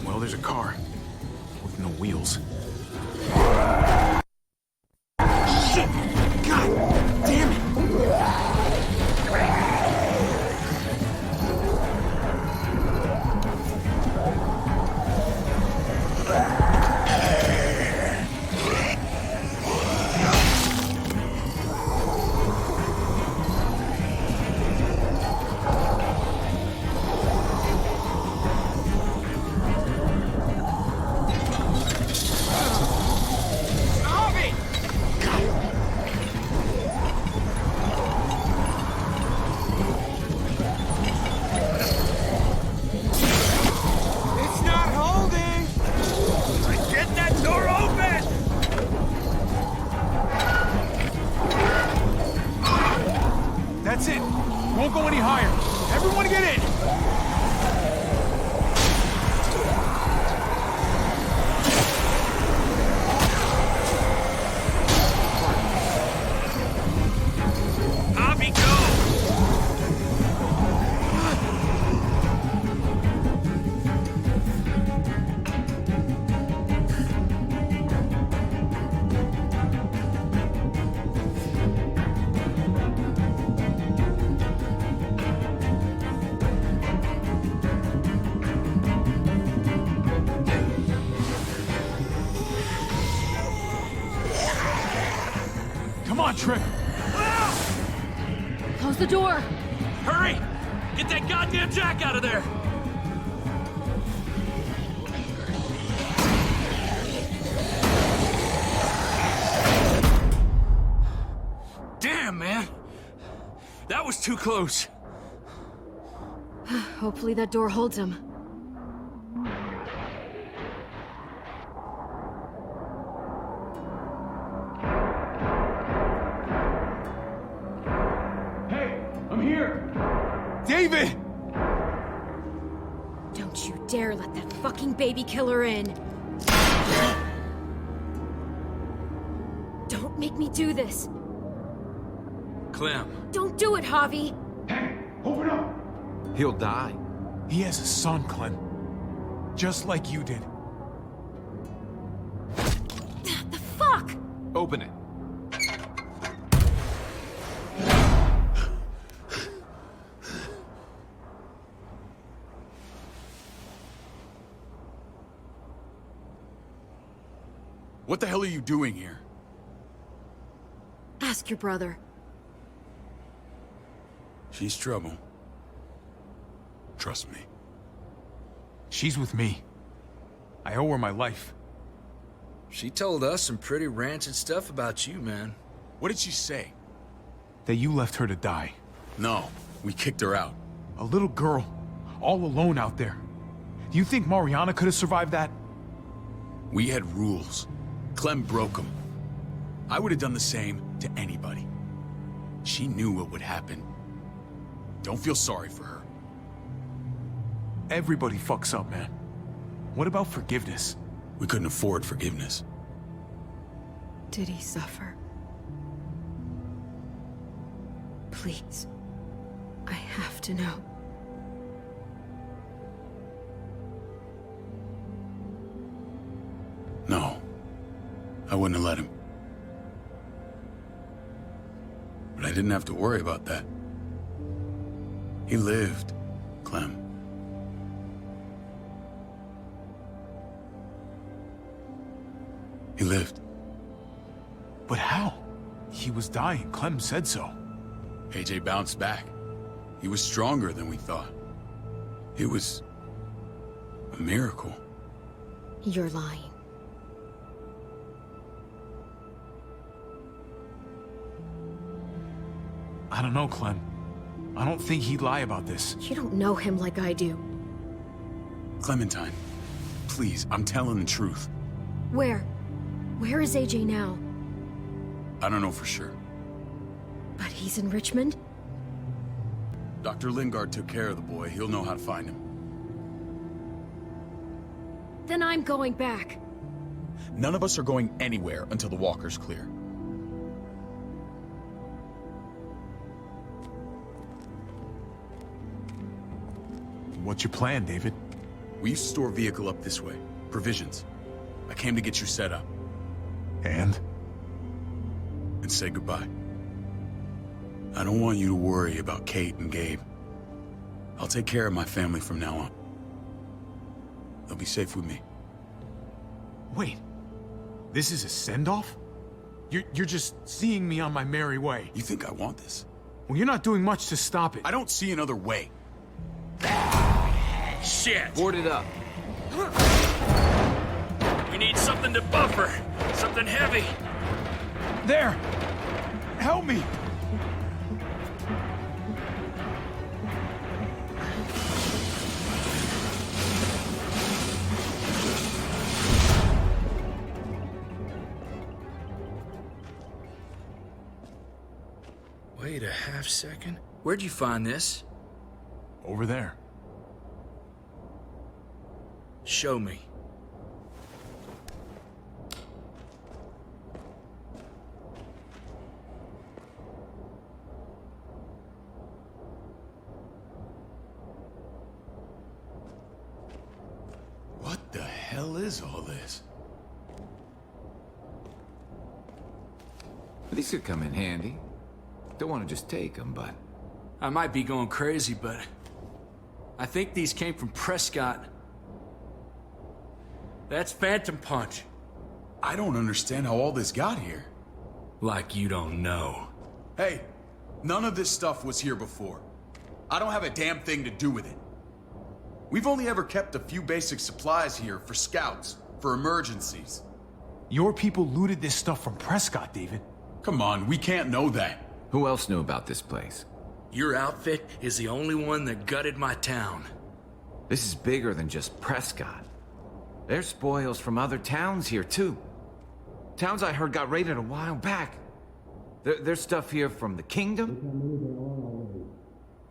Well, there's a car with no wheels. Shit! God damn it! Won't go any higher. Everyone get in! Javi, go! Come on, Tripp. Close the door. Hurry! Get that goddamn Jack out of there! Damn, man! That was too close. Hopefully that door holds him. Hey, I'm here! David! Don't you dare let that fucking baby killer in. Don't make me do this. Clem. Don't do it, Javi. Open up! He'll die. He has a son, Clem. Just like you did. The fuck? Open it. What the hell are you doing here? Ask your brother. She's trouble. Trust me. She's with me. I owe her my life. She told us some pretty rancid stuff about you, man. What did she say? That you left her to die. No, we kicked her out. A little girl, all alone out there. Do you think Mariana could have survived that? We had rules. Clem broke them. I would have done the same to anybody. She knew what would happen. Don't feel sorry for her. Everybody fucks up, man. What about forgiveness? We couldn't afford forgiveness. Did he suffer? Please. I have to know. No. I wouldn't have let him. But I didn't have to worry about that. He lived, Clem. He lived. But how? He was dying. Clem said so. AJ bounced back. He was stronger than we thought. It was a miracle. You're lying. I don't know, Clem. I don't think he'd lie about this. You don't know him like I do. Clementine, please, I'm telling the truth. Where? Where is AJ now? I don't know for sure. But he's in Richmond? Dr. Lingard took care of the boy. He'll know how to find him. Then I'm going back. None of us are going anywhere until the walker's clear. What's your plan, David? We used to store a vehicle up this way. Provisions. I came to get you set up. And? And say goodbye. I don't want you to worry about Kate and Gabe. I'll take care of my family from now on. They'll be safe with me. Wait. This is a send-off? You're just seeing me on my merry way. You think I want this? Well, you're not doing much to stop it. I don't see another way. Shit! Board it up. We need something to buffer. Something heavy. There! Help me! Wait a half second. Where'd you find this? Over there. Show me. What the hell is all this? These could come in handy. Don't want to just take them, but... I might be going crazy, but I think these came from Prescott. That's Phantom Punch. I don't understand how all this got here. Like you don't know. Hey, none of this stuff was here before. I don't have a damn thing to do with it. We've only ever kept a few basic supplies here for scouts, for emergencies. Your people looted this stuff from Prescott, David. Come on, we can't know that. Who else knew about this place? Your outfit is the only one that gutted my town. This is bigger than just Prescott. There's spoils from other towns here, too. Towns I heard got raided a while back. There's stuff here from the Kingdom.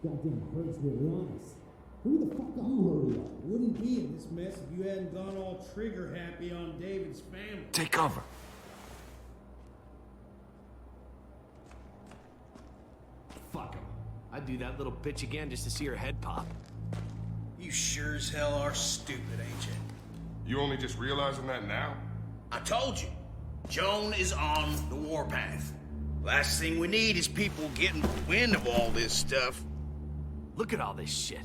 Goddamn hurts their lives. Who the fuck are you? Wouldn't be in this mess if you hadn't gone all trigger happy on David's family. Take cover. Fuck him. I'd do that little bitch again just to see her head pop. You sure as hell are stupid, ain't you? You only just realizing that now? I told you. Joan is on the warpath. Last thing we need is people getting wind of all this stuff. Look at all this shit.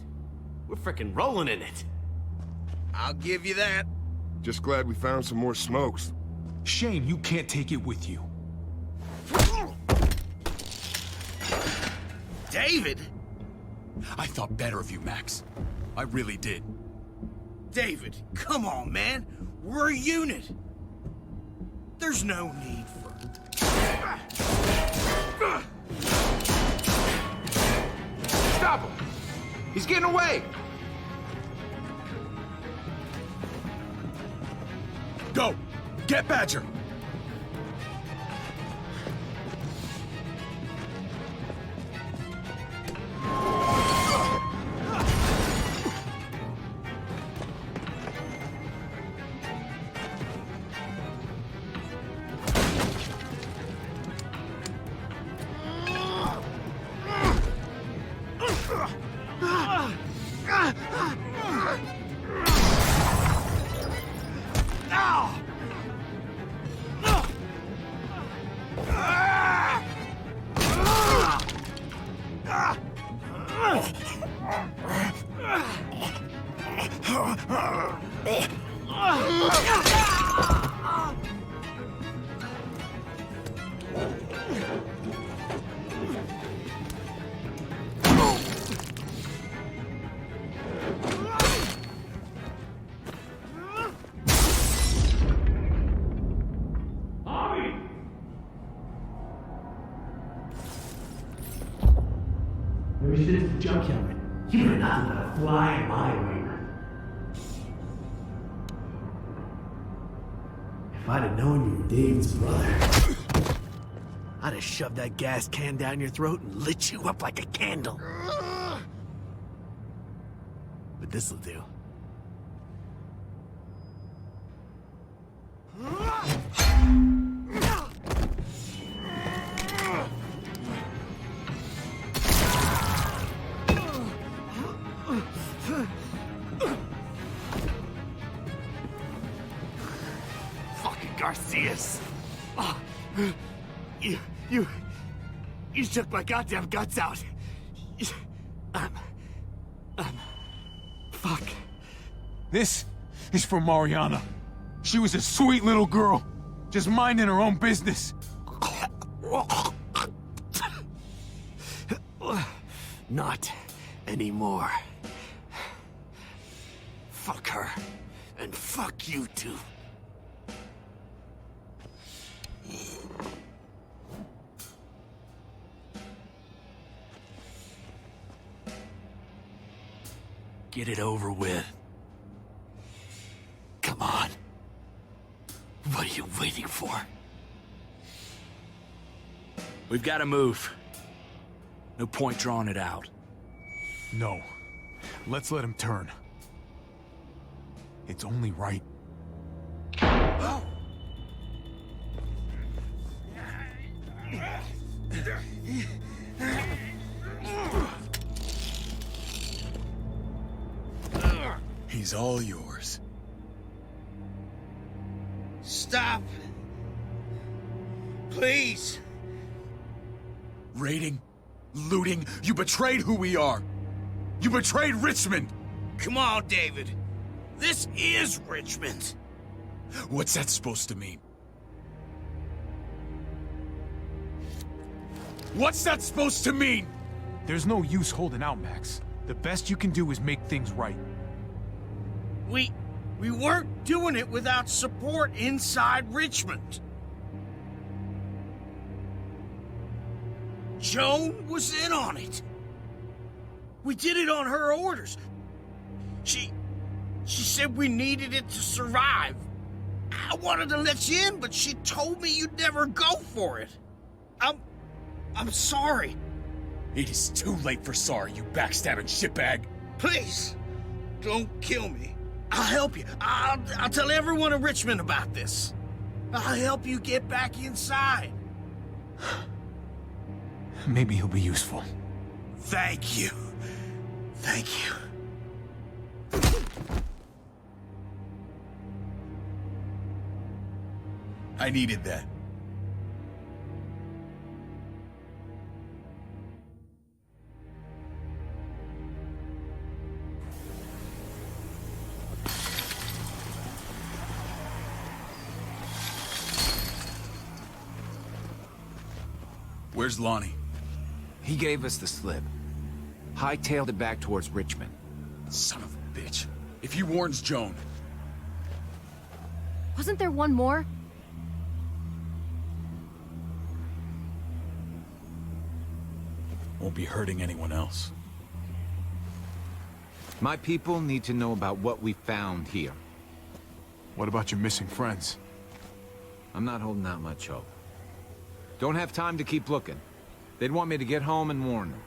We're frickin' rolling in it. I'll give you that. Just glad we found some more smokes. Shame you can't take it with you. David? I thought better of you, Max. I really did. David, come on, man. We're a unit. There's no need for... Stop him! He's getting away! Go! Get Badger! Ever since the junkyard, you were nothing but a fly in my wing. If I'd have known you were David's brother, I'd have shoved that gas can down your throat and lit you up like a candle. But this'll do. Fucking Garcias. Oh, you shook my goddamn guts out. Fuck. This is for Mariana. She was a sweet little girl, just minding her own business. Not anymore. Fuck her. And fuck you too. Get it over with. Come on. What are you waiting for? We've got to move. No point drawing it out. No. Let's let him turn. It's only right. He's all yours. Stop. Please. Raiding, looting, you betrayed who we are. You betrayed Richmond. Come on, David. This is Richmond. What's that supposed to mean? What's that supposed to mean? There's no use holding out, Max. The best you can do is make things right. We weren't doing it without support inside Richmond. Joan was in on it. We did it on her orders. She said we needed it to survive. I wanted to let you in, but she told me you'd never go for it. I'm sorry. It is too late for sorry, you backstabbing shitbag. Please, don't kill me. I'll help you. I'll tell everyone in Richmond about this. I'll help you get back inside. Maybe he'll be useful. Thank you. Thank you. I needed that. Where's Lonnie? He gave us the slip. Hightailed it back towards Richmond. Son of a bitch. If he warns Joan... Wasn't there one more? Won't be hurting anyone else. My people need to know about what we found here. What about your missing friends? I'm not holding out much hope. Don't have time to keep looking. They'd want me to get home and warn them.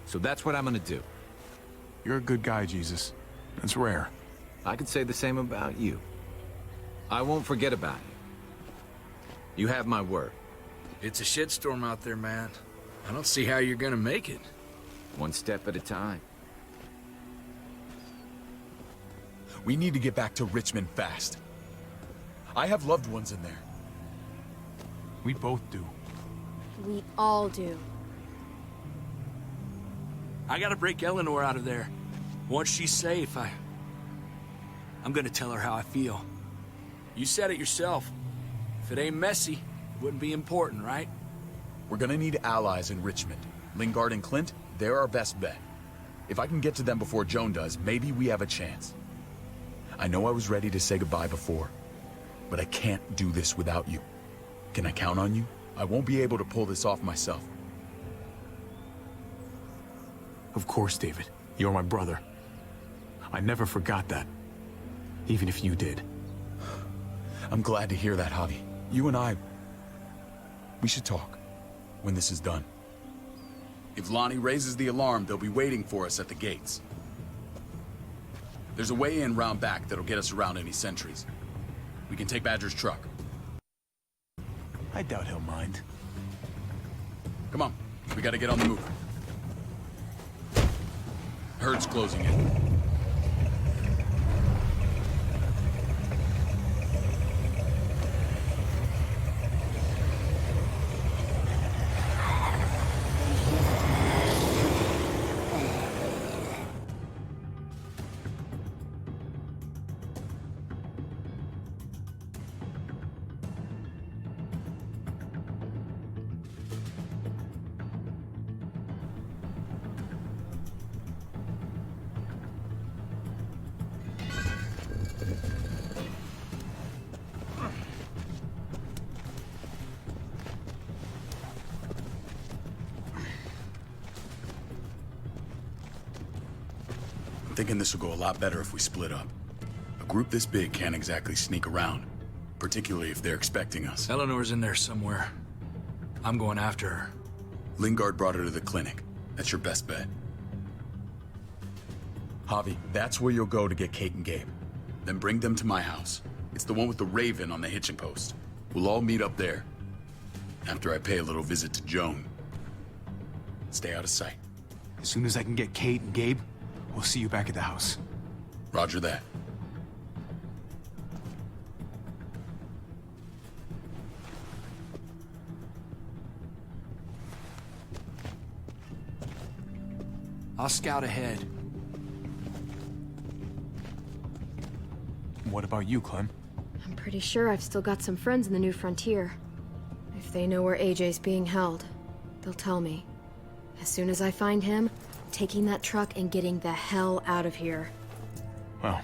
So that's what I'm gonna do. You're a good guy, Jesus. That's rare. I could say the same about you. I won't forget about you. You have my word. It's a shitstorm out there, man. I don't see how you're gonna make it. One step at a time. We need to get back to Richmond fast. I have loved ones in there. We both do. We all do. I gotta break Eleanor out of there. Once she's safe, I'm gonna tell her how I feel. You said it yourself. If it ain't messy, it wouldn't be important, right? We're gonna need allies in Richmond. Lingard and Clint, they're our best bet. If I can get to them before Joan does, maybe we have a chance. I know I was ready to say goodbye before, but I can't do this without you. Can I count on you? I won't be able to pull this off myself. Of course, David. You're my brother. I never forgot that. Even if you did. I'm glad to hear that, Javi. You and I... we should talk. When this is done. If Lonnie raises the alarm, they'll be waiting for us at the gates. There's a way in round back that'll get us around any sentries. We can take Badger's truck. I doubt he'll mind. Come on, we gotta get on the move. Herd's closing in. Thinking this will go a lot better if we split up. A group this big can't exactly sneak around, particularly if they're expecting us. Eleanor's in there somewhere. I'm going after her. Lingard brought her to the clinic. That's your best bet. Javi, that's where you'll go to get Kate and Gabe. Then bring them to my house. It's the one with the raven on the hitching post. We'll all meet up there. After I pay a little visit to Joan. Stay out of sight. As soon as I can get Kate and Gabe, we'll see you back at the house. Roger that. I'll scout ahead. What about you, Clem? I'm pretty sure I've still got some friends in the New Frontier. If they know where AJ's being held, they'll tell me. As soon as I find him, I'm taking that truck and getting the hell out of here. Well,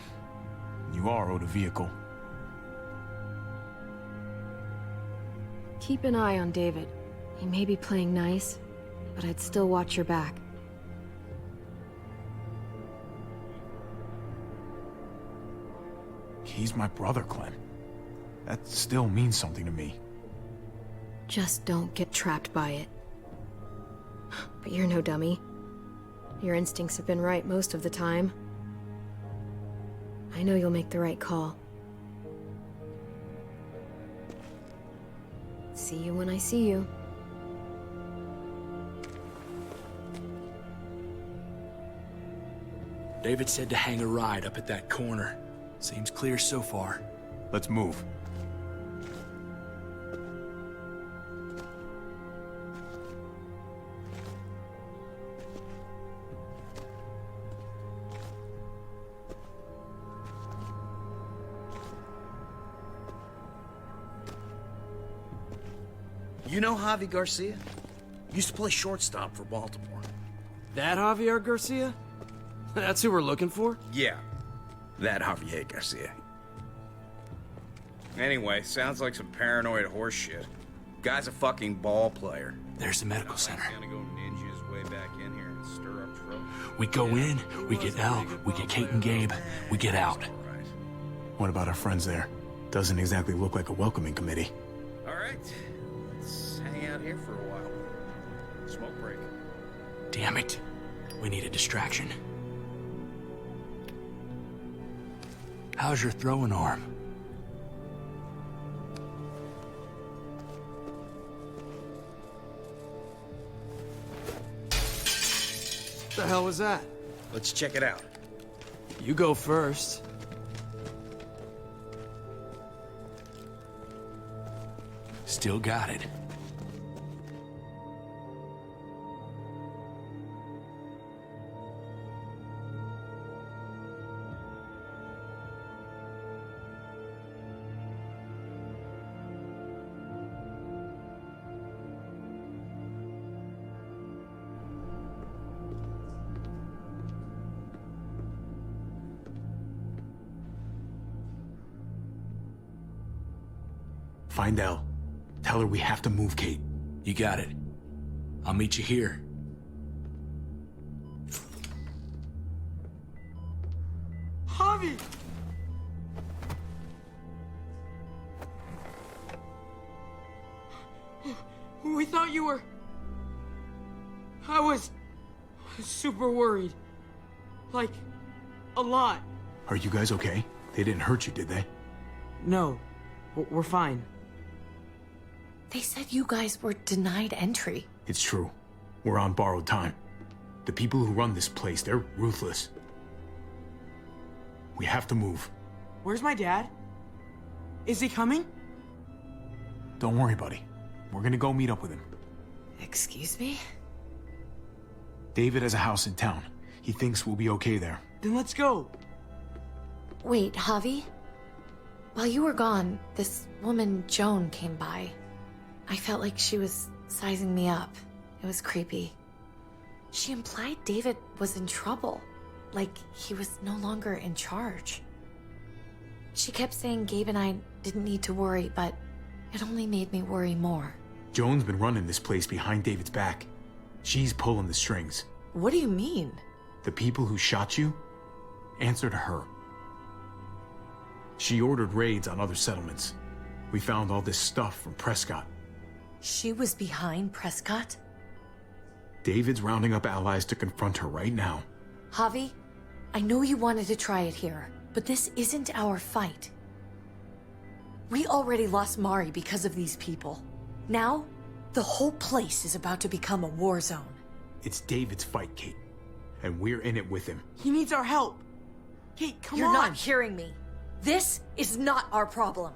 you are owed a vehicle. Keep an eye on David. He may be playing nice, but I'd still watch your back. He's my brother, Clem. That still means something to me. Just don't get trapped by it. But you're no dummy. Your instincts have been right most of the time. I know you'll make the right call. See you when I see you. David said to hang a ride up at that corner. Seems clear so far. Let's move. You know Javi Garcia? Used to play shortstop for Baltimore. That Javier Garcia? That's who we're looking for? Yeah, that Javier Garcia. Anyway, sounds like some paranoid horse shit. Guy's a fucking ball player. There's the medical center. Gonna go ninja his way back in here and stir up trouble. We go in, we get Elle, we get Kate and Gabe, we get out. What about our friends there? Doesn't exactly look like a welcoming committee. All right, let's hang out here for a while. Smoke break. Damn it. We need a distraction. How's your throwing arm? What the hell was that? Let's check it out. You go first. Still got it. Find Elle. Tell her we have to move Kate. You got it. I'll meet you here. Javi! We thought you were... I was super worried. Like, a lot. Are you guys okay? They didn't hurt you, did they? No, we're fine. They said you guys were denied entry. It's true. We're on borrowed time. The people who run this place, they're ruthless. We have to move. Where's my dad? Is he coming? Don't worry, buddy. We're gonna go meet up with him. Excuse me? David has a house in town. He thinks we'll be okay there. Then let's go. Wait, Javi? While you were gone, this woman, Joan, came by. I felt like she was sizing me up. It was creepy. She implied David was in trouble. Like he was no longer in charge. She kept saying Gabe and I didn't need to worry, but it only made me worry more. Joan's been running this place behind David's back. She's pulling the strings. What do you mean? The people who shot you answer to her. She ordered raids on other settlements. We found all this stuff from Prescott. She was behind Prescott? David's rounding up allies to confront her right now. Javi, I know you wanted to try it here, but this isn't our fight. We already lost Mari because of these people. Now, the whole place is about to become a war zone. It's David's fight, Kate. And we're in it with him. He needs our help. Kate, come on. You're not hearing me. This is not our problem.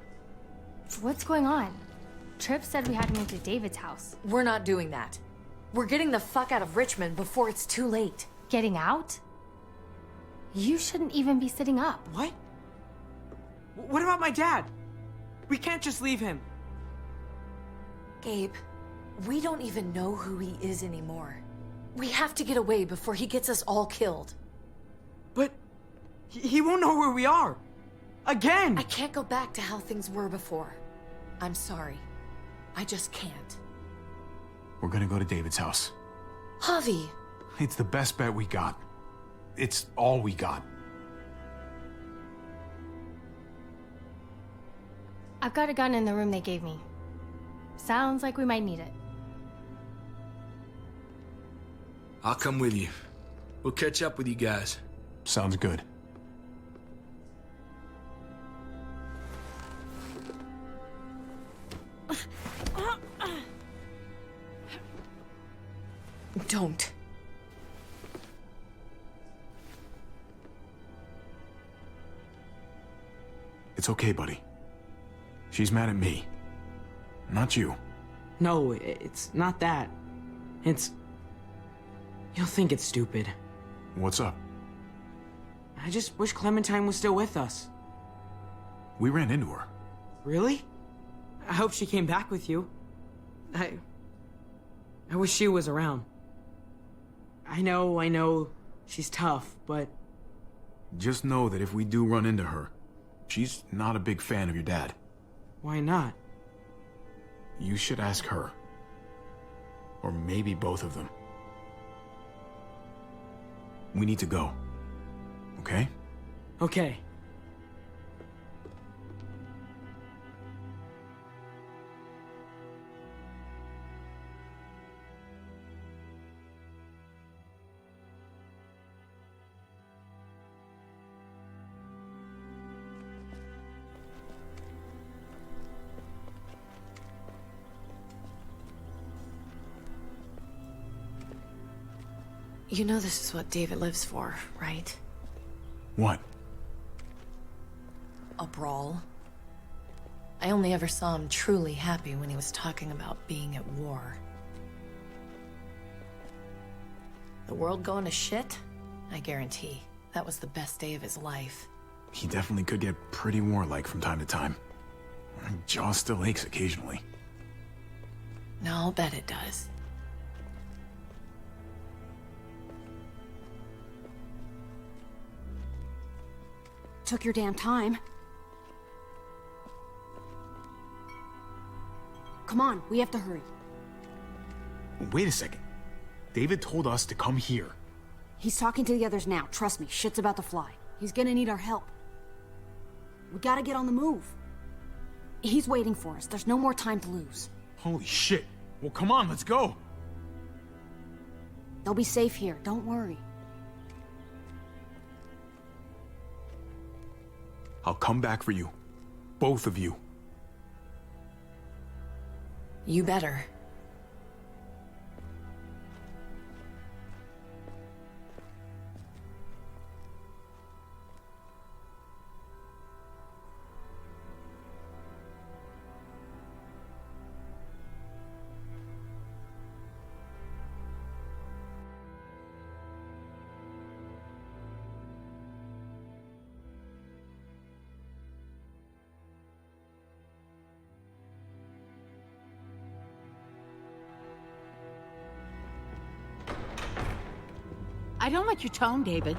What's going on? Tripp said we had to move to David's house. We're not doing that. We're getting the fuck out of Richmond before it's too late. Getting out? You shouldn't even be sitting up. What? What about my dad? We can't just leave him. Gabe, we don't even know who he is anymore. We have to get away before he gets us all killed. But he won't know where we are. Again! I can't go back to how things were before. I'm sorry. I just can't. We're gonna go to David's house. Javi! It's the best bet we got. It's all we got. I've got a gun in the room they gave me. Sounds like we might need it. I'll come with you. We'll catch up with you guys. Sounds good. Don't. It's okay, buddy. She's mad at me. Not you. No, it's not that. It's... You'll think it's stupid. What's up? I just wish Clementine was still with us. We ran into her. Really? I hope she came back with you. I wish she was around. I know, she's tough, but... Just know that if we do run into her, she's not a big fan of your dad. Why not? You should ask her. Or maybe both of them. We need to go. Okay? Okay. You know this is what David lives for, right? What? A brawl. I only ever saw him truly happy when he was talking about being at war. The world going to shit? I guarantee. That was the best day of his life. He definitely could get pretty warlike from time to time. My jaw still aches occasionally. No, I'll bet it does. Took your damn time. Come on, we have to hurry. Wait a second. David told us to come here. He's talking to the others now. Trust me, shit's about to fly. He's gonna need our help. We gotta get on the move. He's waiting for us. There's no more time to lose. Holy shit. Well, come on, let's go. They'll be safe here. Don't worry. I'll come back for you. Both of you. You better. I don't like your tone, David.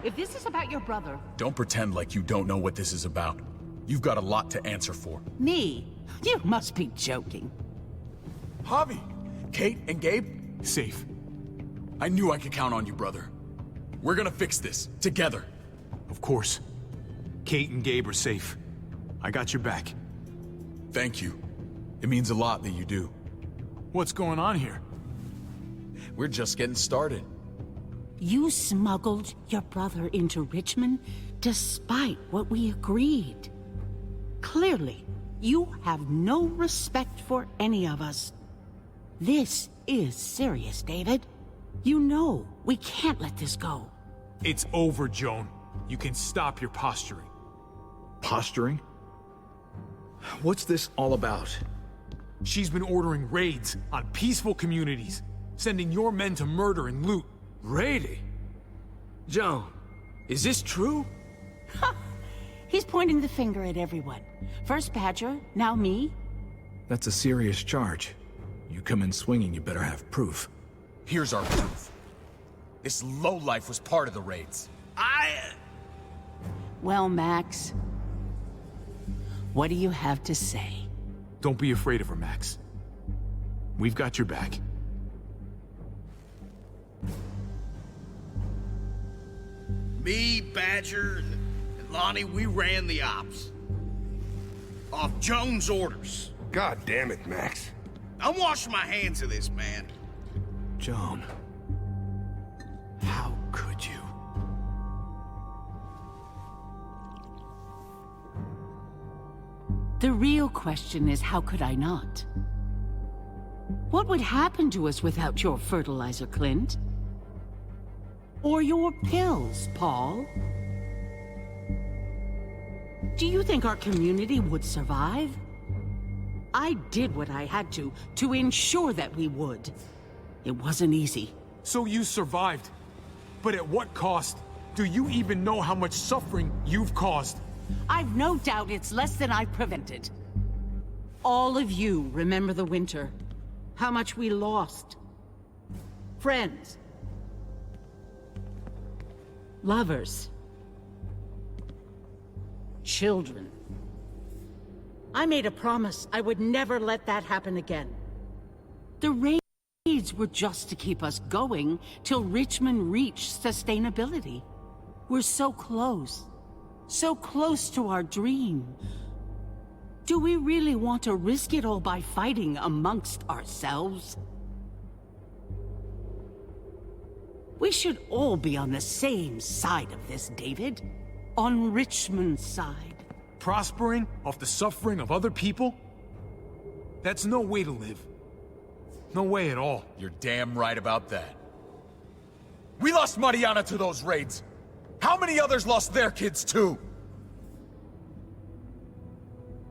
If this is about your brother... Don't pretend like you don't know what this is about. You've got a lot to answer for. Me? You must be joking. Javi! Kate and Gabe? Safe. I knew I could count on you, brother. We're gonna fix this, together. Of course. Kate and Gabe are safe. I got your back. Thank you. It means a lot that you do. What's going on here? We're just getting started. You smuggled your brother into Richmond despite what we agreed. Clearly, you have no respect for any of us. This is serious, David. You know we can't let this go. It's over, Joan. You can stop your posturing. Posturing? What's this all about? She's been ordering raids on peaceful communities, sending your men to murder and loot. Raiding? Joan, is this true? He's pointing the finger at everyone. First Badger, now me. That's a serious charge. You come in swinging, you better have proof. Here's our proof. This lowlife was part of the raids. Well, Max, what do you have to say? Don't be afraid of her, Max. We've got your back. Me, Badger, and Lonnie, we ran the ops. Off Joan's orders. God damn it, Max. I'm washing my hands of this, man. Joan. How could you? The real question is, how could I not? What would happen to us without your fertilizer, Clint? Or your pills, Paul? Do you think our community would survive? I did what I had to ensure that we would. It wasn't easy. So you survived. But at what cost? Do you even know how much suffering you've caused? I've no doubt it's less than I've prevented. All of you remember the winter. How much we lost. Friends. Lovers. Children. I made a promise I would never let that happen again. The raids were just to keep us going till Richmond reached sustainability. We're so close. So close to our dream. Do we really want to risk it all by fighting amongst ourselves? We should all be on the same side of this, David. On Richmond's side. Prospering off the suffering of other people? That's no way to live. No way at all. You're damn right about that. We lost Mariana to those raids. How many others lost their kids too?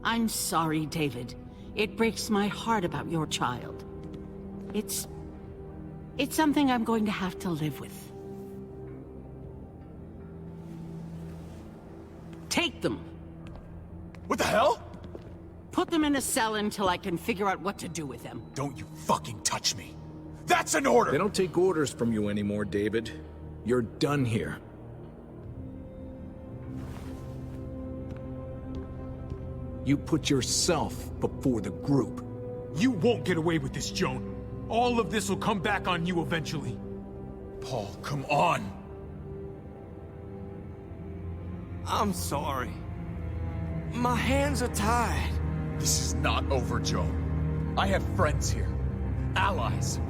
I'm sorry, David. It breaks my heart about your child. It's something I'm going to have to live with. Take them. What the hell? Put them in a cell until I can figure out what to do with them. Don't you fucking touch me. That's an order! They don't take orders from you anymore, David. You're done here. You put yourself before the group. You won't get away with this, Joan. All of this will come back on you eventually. Paul, come on! I'm sorry. My hands are tied. This is not over, Joan. I have friends here. Allies.